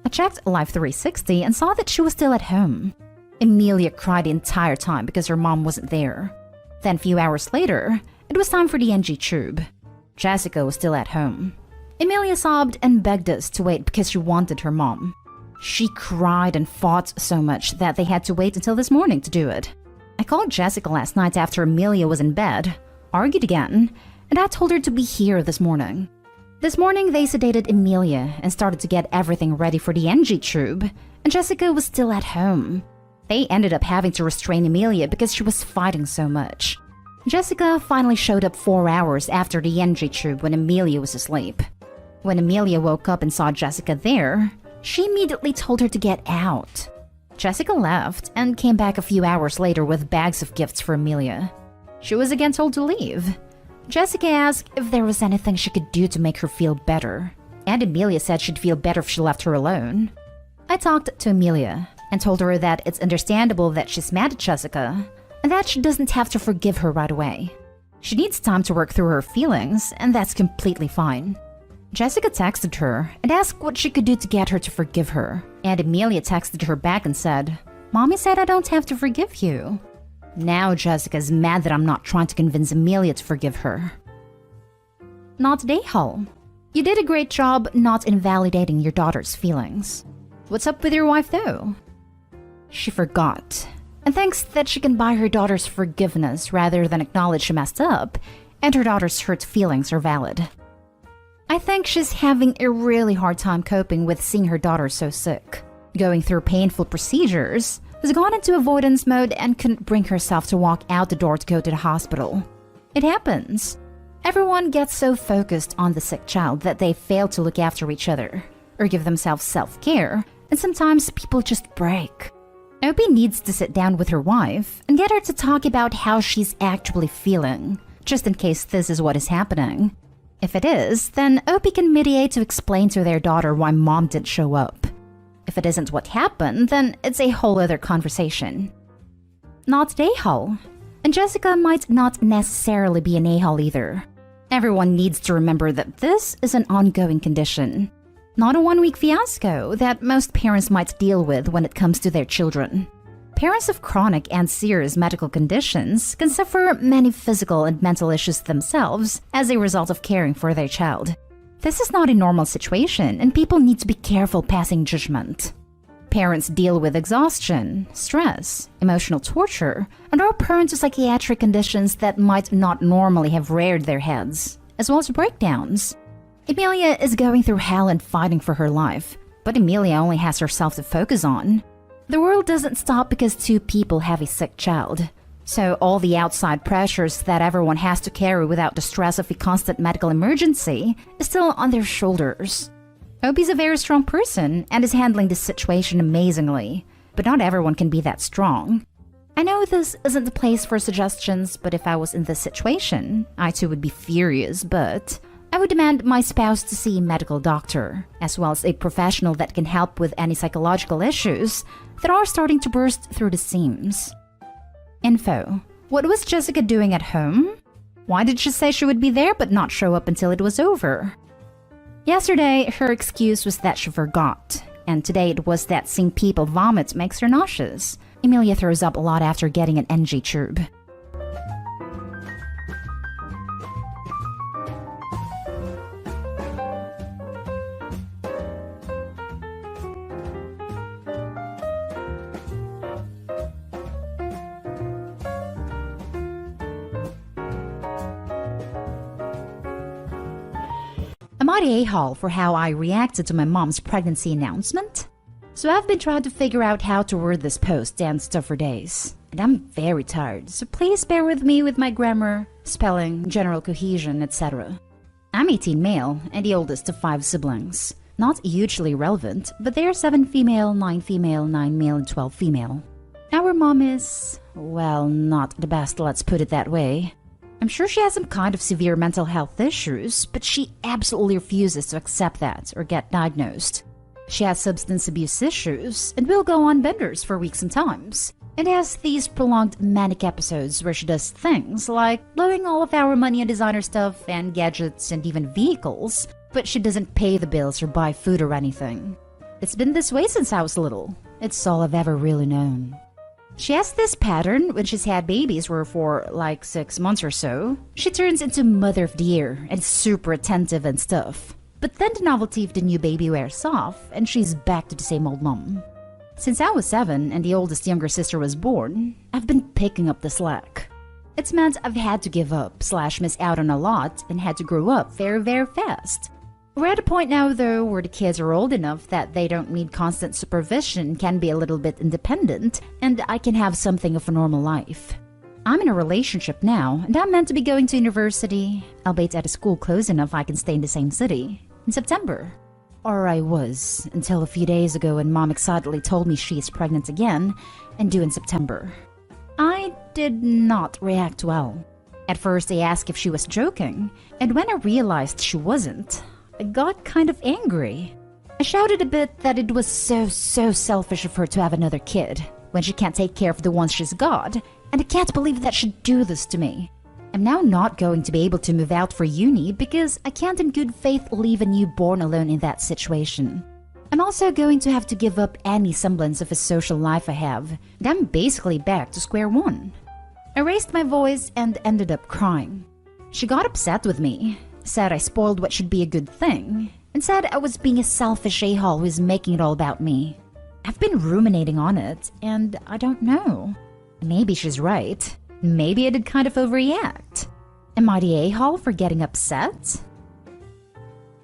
I checked Life 360 and saw that she was still at home. Amelia cried the entire time because her mom wasn't there. Then a few hours later, it was time for the NG tube. Jessica was still at home. Amelia sobbed and begged us to wait because she wanted her mom. She cried and fought so much that they had to wait until this morning to do it. I called Jessica last night after Amelia was in bed, argued again, and I told her to be here this morning. This morning they sedated Amelia and started to get everything ready for the NG tube, and Jessica was still at home. They ended up having to restrain Amelia because she was fighting so much. Jessica finally showed up 4 hours after the NG tube when Amelia was asleep. When Amelia woke up and saw Jessica there, she immediately told her to get out. Jessica left and came back a few hours later with bags of gifts for Amelia. She was again told to leave. Jessica asked if there was anything she could do to make her feel better, and Amelia said she'd feel better if she left her alone. I talked to Amelia and told her that it's understandable that she's mad at Jessica and that she doesn't have to forgive her right away. She needs time to work through her feelings, and that's completely fine. Jessica texted her and asked what she could do to get her to forgive her, and Amelia texted her back and said, "Mommy said I don't have to forgive you." Now Jessica's mad that I'm not trying to convince Amelia to forgive her. Not Dayhall. You did a great job not invalidating your daughter's feelings. What's up with your wife though? She forgot, and thinks that she can buy her daughter's forgiveness rather than acknowledge she messed up, and her daughter's hurt feelings are valid. I think she's having a really hard time coping with seeing her daughter so sick, going through painful procedures, has gone into avoidance mode and couldn't bring herself to walk out the door to go to the hospital. It happens. Everyone gets so focused on the sick child that they fail to look after each other or give themselves self-care, and sometimes people just break. Opie needs to sit down with her wife and get her to talk about how she's actually feeling, just in case this is what is happening. If it is, then Opie can mediate to explain to their daughter why mom didn't show up. If it isn't what happened, then it's a whole other conversation. Not an a-hole. And Jessica might not necessarily be an a-hole either. Everyone needs to remember that this is an ongoing condition, not a one-week fiasco that most parents might deal with when it comes to their children. Parents of chronic and serious medical conditions can suffer many physical and mental issues themselves as a result of caring for their child. This is not a normal situation, and people need to be careful passing judgment. Parents deal with exhaustion, stress, emotional torture, and are prone to psychiatric conditions that might not normally have reared their heads, as well as breakdowns. Amelia is going through hell and fighting for her life, but Amelia only has herself to focus on. The world doesn't stop because two people have a sick child. So all the outside pressures that everyone has to carry without the stress of a constant medical emergency is still on their shoulders. Opie's a very strong person and is handling this situation amazingly, but not everyone can be that strong. I know this isn't the place for suggestions, but if I was in this situation, I too would be furious, but I would demand my spouse to see a medical doctor, as well as a professional that can help with any psychological issues that are starting to burst through the seams. Info. What was Jessica doing at home? Why did she say she would be there but not show up until it was over? Yesterday, her excuse was that she forgot, and today it was that seeing people vomit makes her nauseous. Amelia throws up a lot after getting an NG tube. Am I the a-hole for how I reacted to my mom's pregnancy announcement? So I've been trying to figure out how to word this post and stuff for days. And I'm very tired, so please bear with me with my grammar, spelling, general cohesion, etc. I'm 18 male and the oldest of 5 siblings. Not hugely relevant, but they are 7 female, 9 female, 9 male, and 12 female. Our mom is, well, not the best, let's put it that way. I'm sure she has some kind of severe mental health issues, but she absolutely refuses to accept that or get diagnosed. She has substance abuse issues and will go on benders for weeks sometimes, and has these prolonged manic episodes where she does things like blowing all of our money on designer stuff and gadgets and even vehicles, but she doesn't pay the bills or buy food or anything. It's been this way since I was little. It's all I've ever really known. She has this pattern when she's had babies where for like 6 months or so, she turns into mother of the year and super attentive and stuff. But then the novelty of the new baby wears off and she's back to the same old mom. Since I was 7 and the oldest younger sister was born, I've been picking up the slack. It's meant I've had to give up / miss out on a lot and had to grow up very, very fast. We're at a point now though where the kids are old enough that they don't need constant supervision, can be a little bit independent, and I can have something of a normal life. I'm in a relationship now and I'm meant to be going to university, albeit at a school close enough I can stay in the same city, in September. Or I was, until a few days ago when mom excitedly told me she is pregnant again and due in September. I did not react well. At first I asked if she was joking, and when I realized she wasn't, I got kind of angry. I shouted a bit that it was so selfish of her to have another kid when she can't take care of the ones she's got, and I can't believe that she'd do this to me. I'm now not going to be able to move out for uni because I can't in good faith leave a newborn alone in that situation. I'm also going to have to give up any semblance of a social life I have, and I'm basically back to square one. I raised my voice and ended up crying. She got upset with me, said I spoiled what should be a good thing, and said I was being a selfish a-hole who's making it all about me. I've been ruminating on it, and I don't know. Maybe she's right. Maybe I did kind of overreact. Am I the a-hole for getting upset?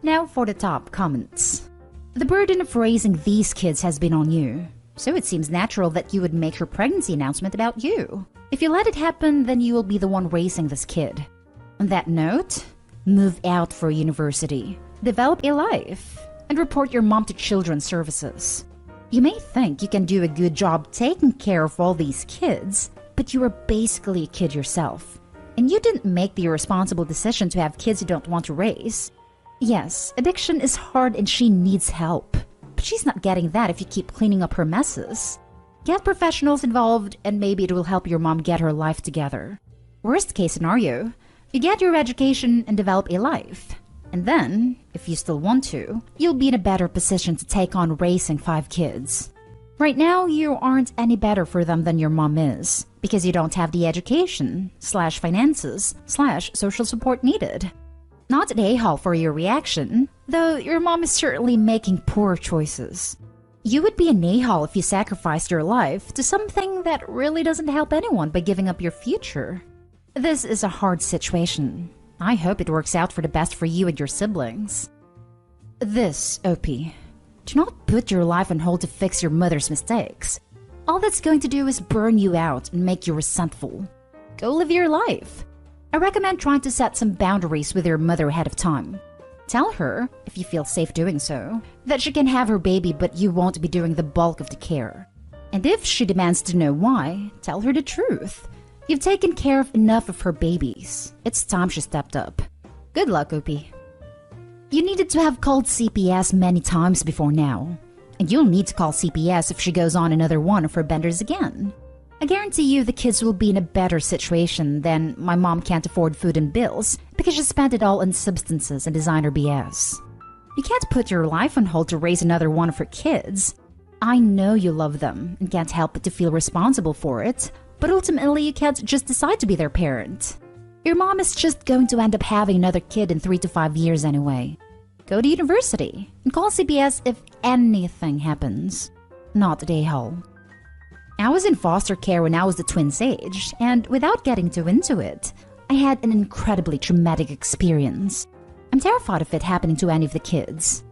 Now for the top comments. The burden of raising these kids has been on you. So it seems natural that you would make her pregnancy announcement about you. If you let it happen, then you will be the one raising this kid. On that note, move out for university, develop a life, and report your mom to Children's Services. You may think you can do a good job taking care of all these kids, but you are basically a kid yourself. And you didn't make the irresponsible decision to have kids you don't want to raise. Yes, addiction is hard and she needs help. But she's not getting that if you keep cleaning up her messes. Get professionals involved and maybe it will help your mom get her life together. Worst case scenario, you get your education and develop a life. And then, if you still want to, you'll be in a better position to take on raising 5 kids. Right now, you aren't any better for them than your mom is, because you don't have the education, /finances, /social support needed. Not an a-hole for your reaction, though your mom is certainly making poor choices. You would be an a-hole if you sacrificed your life to something that really doesn't help anyone by giving up your future. This is a hard situation. I hope it works out for the best for you and your siblings. This, OP. Do not put your life on hold to fix your mother's mistakes. All that's going to do is burn you out and make you resentful. Go live your life. I recommend trying to set some boundaries with your mother ahead of time. Tell her, if you feel safe doing so, that she can have her baby but you won't be doing the bulk of the care. And if she demands to know why, tell her the truth. You've taken care of enough of her babies. It's time she stepped up. Good luck, OP. You needed to have called CPS many times before now. And you'll need to call CPS if she goes on another one of her benders again. I guarantee you the kids will be in a better situation than my mom can't afford food and bills because she spent it all on substances and designer BS. You can't put your life on hold to raise another one of her kids. I know you love them and can't help but to feel responsible for it, but ultimately you can't just decide to be their parent. Your mom is just going to end up having another kid in 3 to 5 years anyway. Go to university and call CPS if anything happens. Not the a-hole. I was in foster care when I was the twins' age, and without getting too into it, I had an incredibly traumatic experience. I'm terrified of it happening to any of the kids.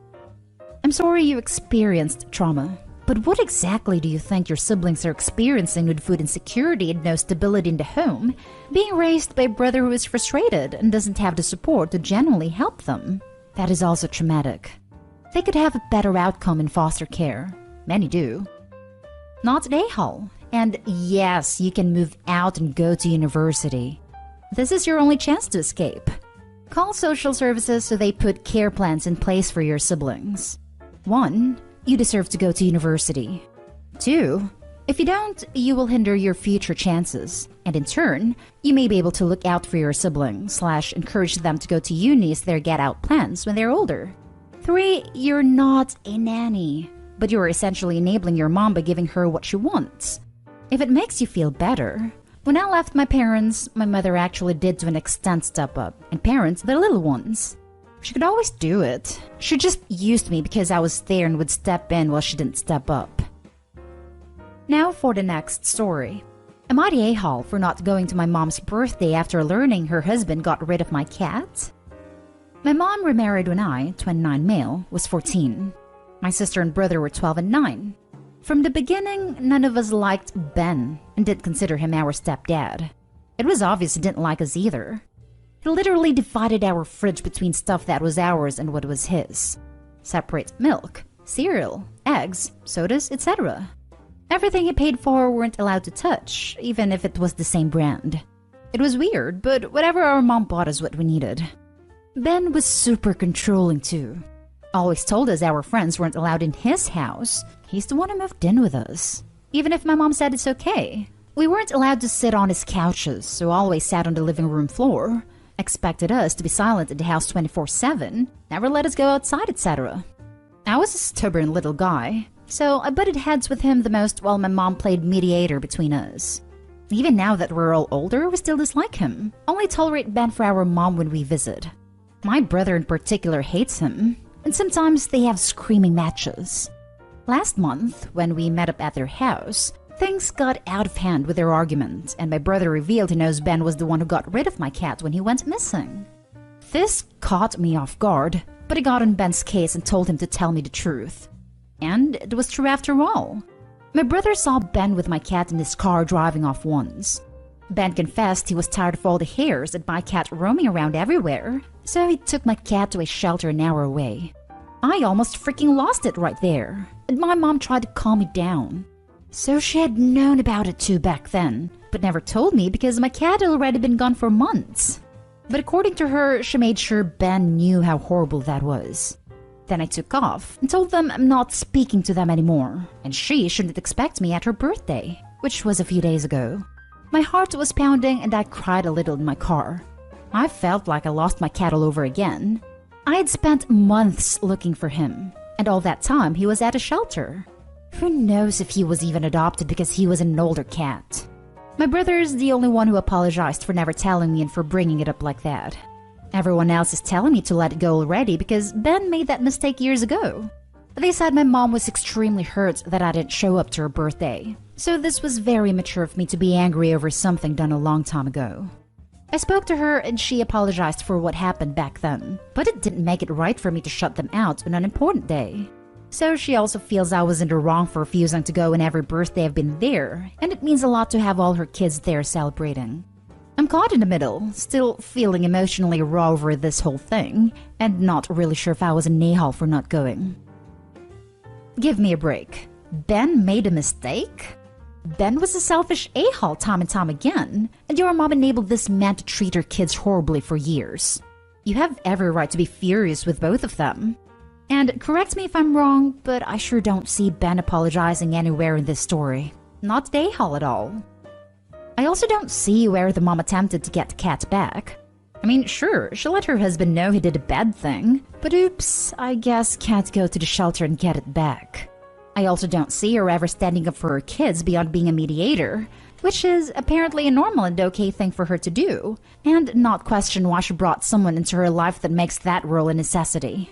I'm sorry you experienced trauma, but what exactly do you think your siblings are experiencing with food insecurity and no stability in the home, being raised by a brother who is frustrated and doesn't have the support to genuinely help them? That is also traumatic. They could have a better outcome in foster care. Many do. Not an a-hole. And yes, you can move out and go to university. This is your only chance to escape. Call social services so they put care plans in place for your siblings. 1. You deserve to go to university. 2. If you don't, you will hinder your future chances. And in turn, you may be able to look out for your siblings / encourage them to go to uni as their get-out plans when they're older. 3. You're not a nanny, but you're essentially enabling your mom by giving her what she wants. If it makes you feel better, when I left my parents, my mother actually did to an extent step up and parent their little ones. She could always do it. She just used me because I was there and would step in while she didn't step up. Now for the next story. Am I the a-hole for not going to my mom's birthday after learning her husband got rid of my cat? My mom remarried when I, 29 male, was 14. My sister and brother were 12 and 9. From the beginning, none of us liked Ben and didn't consider him our stepdad. It was obvious he didn't like us either. He literally divided our fridge between stuff that was ours and what was his. Separate milk, cereal, eggs, sodas, etc. Everything he paid for weren't allowed to touch, even if it was the same brand. It was weird, but whatever our mom bought us what we needed. Ben was super controlling too. Always told us our friends weren't allowed in his house. He's the one who moved in with us. Even if my mom said it's okay. We weren't allowed to sit on his couches, so always sat on the living room floor. Expected us to be silent in the house 24/7, never let us go outside, etc. I was a stubborn little guy, so I butted heads with him the most while my mom played mediator between us. Even now that we're all older, we still dislike him. Only tolerate Ben for our mom when we visit. My brother in particular hates him, and sometimes they have screaming matches. Last month, when we met up at their house, things got out of hand with their argument, and my brother revealed he knows Ben was the one who got rid of my cat when he went missing. This caught me off guard, but I got on Ben's case and told him to tell me the truth. And it was true after all. My brother saw Ben with my cat in his car driving off once. Ben confessed he was tired of all the hairs and my cat roaming around everywhere, so he took my cat to a shelter an hour away. I almost freaking lost it right there, and my mom tried to calm me down. So she had known about it too back then, but never told me because my cat had already been gone for months. But according to her, she made sure Ben knew how horrible that was. Then I took off and told them I'm not speaking to them anymore, and she shouldn't expect me at her birthday, which was a few days ago. My heart was pounding and I cried a little in my car. I felt like I lost my cat all over again. I had spent months looking for him, and all that time he was at a shelter. Who knows if he was even adopted because he was an older cat. My brother's the only one who apologized for never telling me and for bringing it up like that. Everyone else is telling me to let it go already because Ben made that mistake years ago. They said my mom was extremely hurt that I didn't show up to her birthday, so this was very mature of me to be angry over something done a long time ago. I spoke to her and she apologized for what happened back then, but it didn't make it right for me to shut them out on an important day. So she also feels I was in the wrong for refusing to go on every birthday I've been there, and it means a lot to have all her kids there celebrating. I'm caught in the middle, still feeling emotionally raw over this whole thing, and not really sure if I was an a-hole for not going. Give me a break. Ben made a mistake? Ben was a selfish a-hole time and time again, and your mom enabled this man to treat her kids horribly for years. You have every right to be furious with both of them. And correct me if I'm wrong, but I sure don't see Ben apologizing anywhere in this story. Not the a-hole at all. I also don't see where the mom attempted to get the cat back. I mean, sure, she let her husband know he did a bad thing, but oops, I guess can't go to the shelter and get it back. I also don't see her ever standing up for her kids beyond being a mediator, which is apparently a normal and okay thing for her to do, and not question why she brought someone into her life that makes that role a necessity.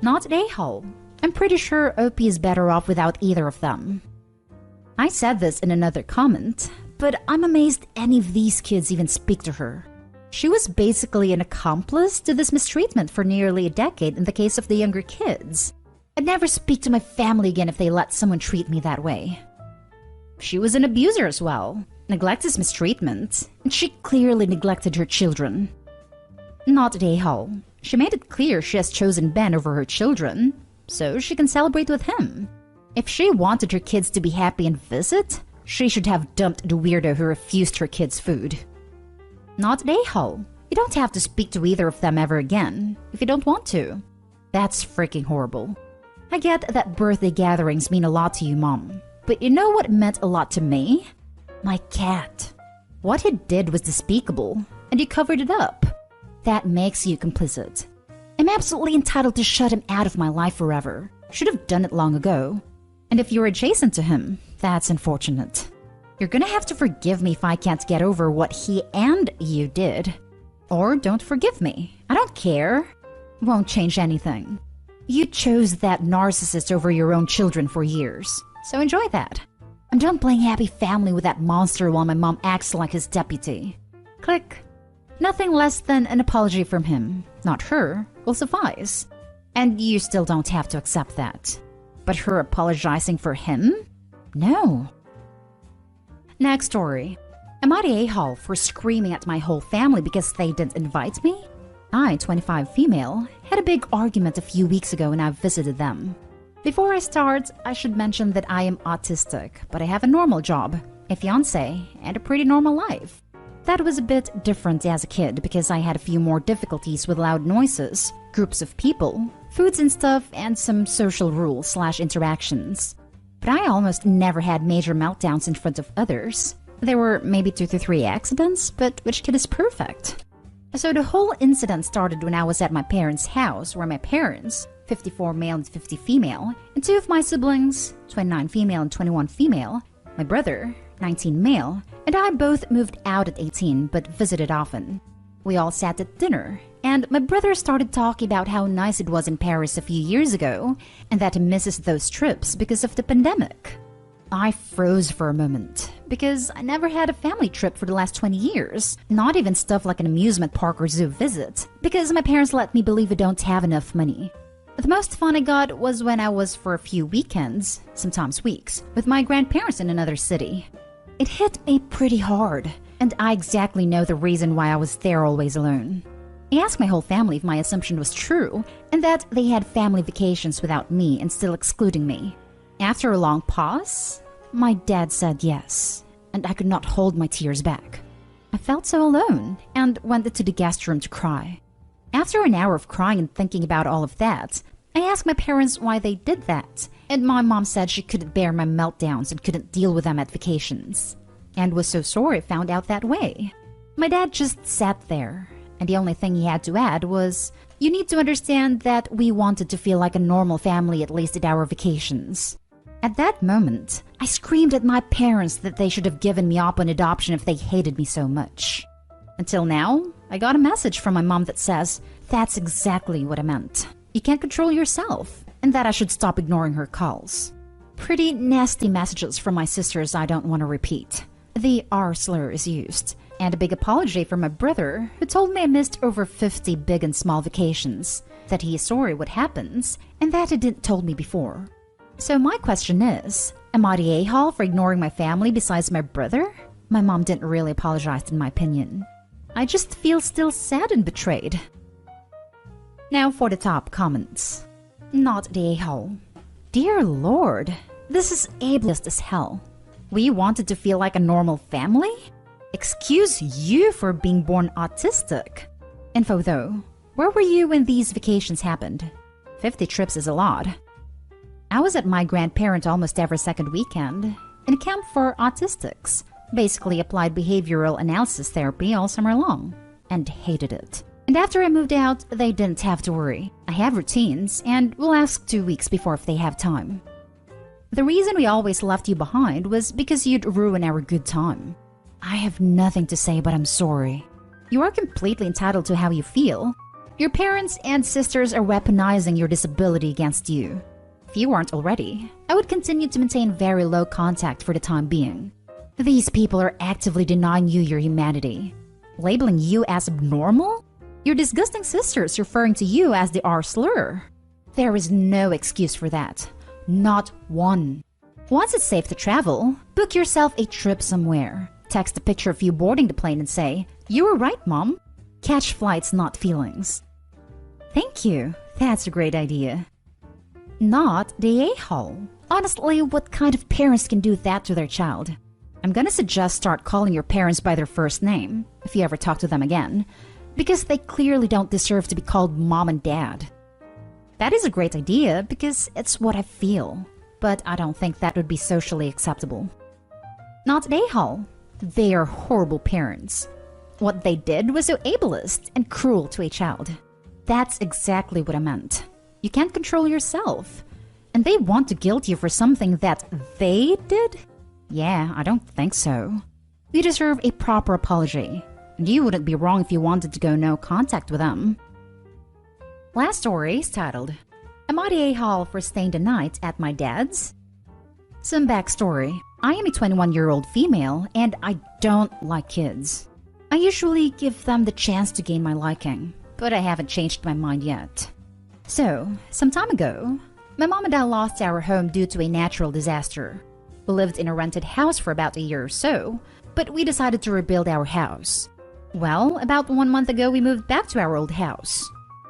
Not an a-hole. I'm pretty sure Opie is better off without either of them. I said this in another comment, but I'm amazed any of these kids even speak to her. She was basically an accomplice to this mistreatment for nearly a decade in the case of the younger kids. I'd never speak to my family again if they let someone treat me that way. She was an abuser as well. Neglect is mistreatment, and she clearly neglected her children. Not an a-hole. She made it clear she has chosen Ben over her children, so she can celebrate with him. If she wanted her kids to be happy and visit, she should have dumped the weirdo who refused her kids food. Not an a-hole. You don't have to speak to either of them ever again, if you don't want to. That's freaking horrible. I get that birthday gatherings mean a lot to you, Mom, but you know what meant a lot to me? My cat. What he did was despicable, and you covered it up. That makes you complicit. I'm absolutely entitled to shut him out of my life forever. Should have done it long ago. And if you're adjacent to him, that's unfortunate. You're gonna have to forgive me if I can't get over what he and you did. Or don't forgive me. I don't care. Won't change anything. You chose that narcissist over your own children for years, so enjoy that. And don't playing happy family with that monster while my mom acts like his deputy. Click. Nothing less than an apology from him, not her, will suffice. And you still don't have to accept that. But her apologizing for him? No. Next story. Am I the a-hole for screaming at my whole family because they didn't invite me? I, 25 female, had a big argument a few weeks ago when I visited them. Before I start, I should mention that I am autistic, but I have a normal job, a fiancé, and a pretty normal life. That was a bit different as a kid because I had a few more difficulties with loud noises, groups of people, foods and stuff, and some social rules/interactions. But I almost never had major meltdowns in front of others. There were maybe 2 to 3 accidents, but which kid is perfect? So the whole incident started when I was at my parents' house, where my parents, 54 male and 50 female, and 2 of my siblings, 29 female and 21 female, my brother, 19 male, and I both moved out at 18 but visited often. We all sat at dinner, and my brother started talking about how nice it was in Paris a few years ago, and that he misses those trips because of the pandemic. I froze for a moment, because I never had a family trip for the last 20 years, not even stuff like an amusement park or zoo visit, because my parents let me believe we don't have enough money. The most fun I got was when I was for a few weekends, sometimes weeks, with my grandparents in another city. It hit me pretty hard, and I exactly know the reason why I was there always alone. I asked my whole family if my assumption was true, and that they had family vacations without me and still excluding me. After a long pause, my dad said yes, and I could not hold my tears back. I felt so alone and went into the guest room to cry. After an hour of crying and thinking about all of that, I asked my parents why they did that, and my mom said she couldn't bear my meltdowns and couldn't deal with them at vacations, and was so sorry I found out that way. My dad just sat there, and the only thing he had to add was, "You need to understand that we wanted to feel like a normal family at least at our vacations." At that moment, I screamed at my parents that they should have given me up on adoption if they hated me so much. Until now, I got a message from my mom that says, that's exactly what I meant. You can't control yourself, and that I should stop ignoring her calls. Pretty nasty messages from my sisters I don't want to repeat. The R slur is used, and a big apology from my brother, who told me I missed over 50 big and small vacations, that he is sorry what happens, and that he didn't told me before. So my question is, am I the a-hole for ignoring my family besides my brother? My mom didn't really apologize in my opinion. I just feel still sad and betrayed. Now for the top comments. Not the a-hole. Dear Lord, this is ableist as hell. We wanted to feel like a normal family? Excuse you for being born autistic. Info though, where were you when these vacations happened? 50 trips is a lot. I was at my grandparents' almost every second weekend, in a camp for autistics, basically applied behavioral analysis therapy all summer long, and hated it. And after I moved out, they didn't have to worry. I have routines, and will ask 2 weeks before if they have time. The reason we always left you behind was because you'd ruin our good time. I have nothing to say, but I'm sorry. You are completely entitled to how you feel. Your parents and sisters are weaponizing your disability against you. If you aren't already, I would continue to maintain very low contact for the time being. These people are actively denying you your humanity. Labeling you as abnormal? Your disgusting sisters referring to you as the R slur. There is no excuse for that. Not one. Once it's safe to travel, book yourself a trip somewhere. Text a picture of you boarding the plane and say, "You were right, Mom." Catch flights, not feelings. Thank you. That's a great idea. Not the a-hole. Honestly, what kind of parents can do that to their child? I'm gonna suggest start calling your parents by their first name, if you ever talk to them again, because they clearly don't deserve to be called Mom and Dad. That is a great idea because it's what I feel, but I don't think that would be socially acceptable. Not the a-hole. They are horrible parents. What they did was so ableist and cruel to a child. That's exactly what I meant. You can't control yourself. And they want to guilt you for something that they did? Yeah, I don't think so. You deserve a proper apology. And you wouldn't be wrong if you wanted to go no contact with them. Last story is titled, Am I the a-hole for staying the night at my dad's? Some backstory. I am a 21-year-old female and I don't like kids. I usually give them the chance to gain my liking, but I haven't changed my mind yet. So, some time ago, my mom and I lost our home due to a natural disaster. We lived in a rented house for about a year or so, but we decided to rebuild our house. Well, about 1 month ago we moved back to our old house.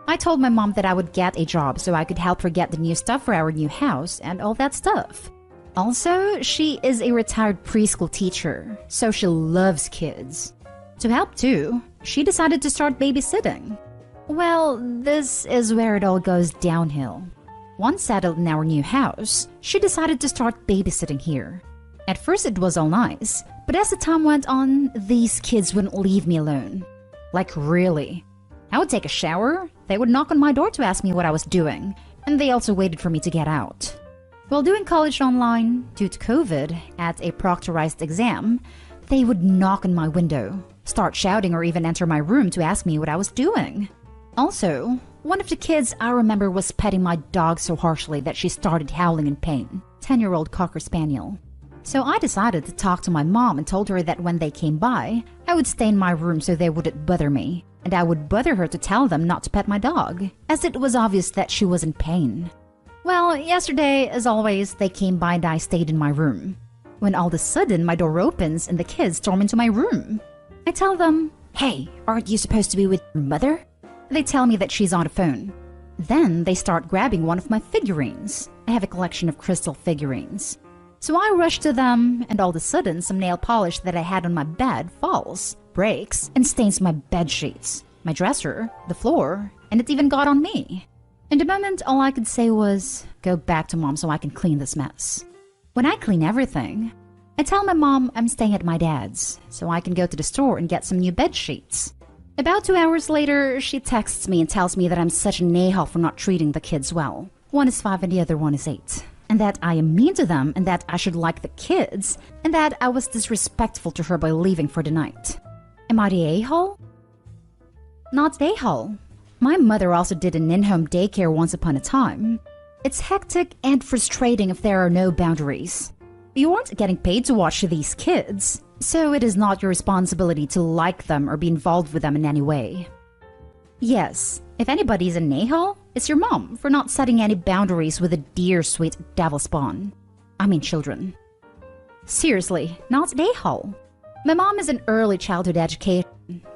I told my mom that I would get a job so I could help her get the new stuff for our new house and all that stuff. Also, she is a retired preschool teacher, so she loves kids. To help too, she decided to start babysitting. Well, this is where it all goes downhill. Once settled in our new house, she decided to start babysitting here. At first it was all nice, but as the time went on, these kids wouldn't leave me alone. Like really. I would take a shower, they would knock on my door to ask me what I was doing, and they also waited for me to get out. While doing college online, due to COVID, at a proctorized exam, they would knock on my window, start shouting or even enter my room to ask me what I was doing. Also, one of the kids I remember was petting my dog so harshly that she started howling in pain. 10-year-old Cocker Spaniel. So I decided to talk to my mom and told her that when they came by, I would stay in my room so they wouldn't bother me, and I would bother her to tell them not to pet my dog, as it was obvious that she was in pain. Well, yesterday, as always, they came by and I stayed in my room. When all of a sudden my door opens and the kids storm into my room. I tell them, "Hey, aren't you supposed to be with your mother?" They tell me that she's on the phone. Then they start grabbing one of my figurines. I have a collection of crystal figurines. So I rush to them, and all of a sudden some nail polish that I had on my bed falls, breaks, and stains my bed sheets, my dresser, the floor, and it even got on me. In the moment, all I could say was, "Go back to Mom so I can clean this mess." When I clean everything, I tell my mom I'm staying at my dad's, so I can go to the store and get some new bed sheets. About 2 hours later, she texts me and tells me that I'm such an a-hole for not treating the kids well. One is 5 and the other one is 8. And that I am mean to them, and that I should like the kids, and that I was disrespectful to her by leaving for the night. Am I the a-hole? Not the a-hole. My mother also did an in-home daycare once upon a time. It's hectic and frustrating if there are no boundaries. You aren't getting paid to watch these kids, so it is not your responsibility to like them or be involved with them in any way. Yes, if anybody's an a-hole, it's your mom for not setting any boundaries with a dear sweet devil spawn. I mean children. Seriously, not an a-hole. My mom is an early childhood educator,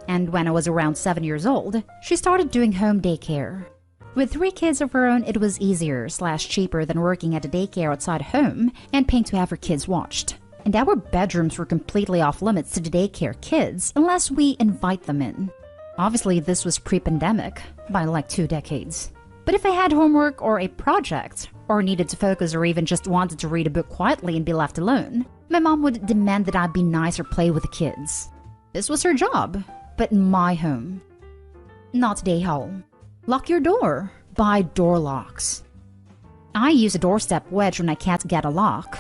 and when I was around 7 years old, she started doing home daycare. With 3 kids of her own, it was easier/cheaper than working at a daycare outside home and paying to have her kids watched. And our bedrooms were completely off limits to the daycare kids unless we invite them in. Obviously, this was pre-pandemic, by like 2 decades. But if I had homework or a project, or needed to focus or even just wanted to read a book quietly and be left alone, my mom would demand that I be nice or play with the kids. This was her job, but in my home. Not the a-hole. Lock your door. Buy door locks. I use a doorstep wedge when I can't get a lock.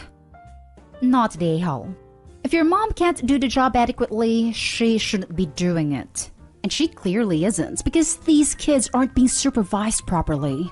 Not the a-hole. If your mom can't do the job adequately, she shouldn't be doing it. And she clearly isn't, because these kids aren't being supervised properly.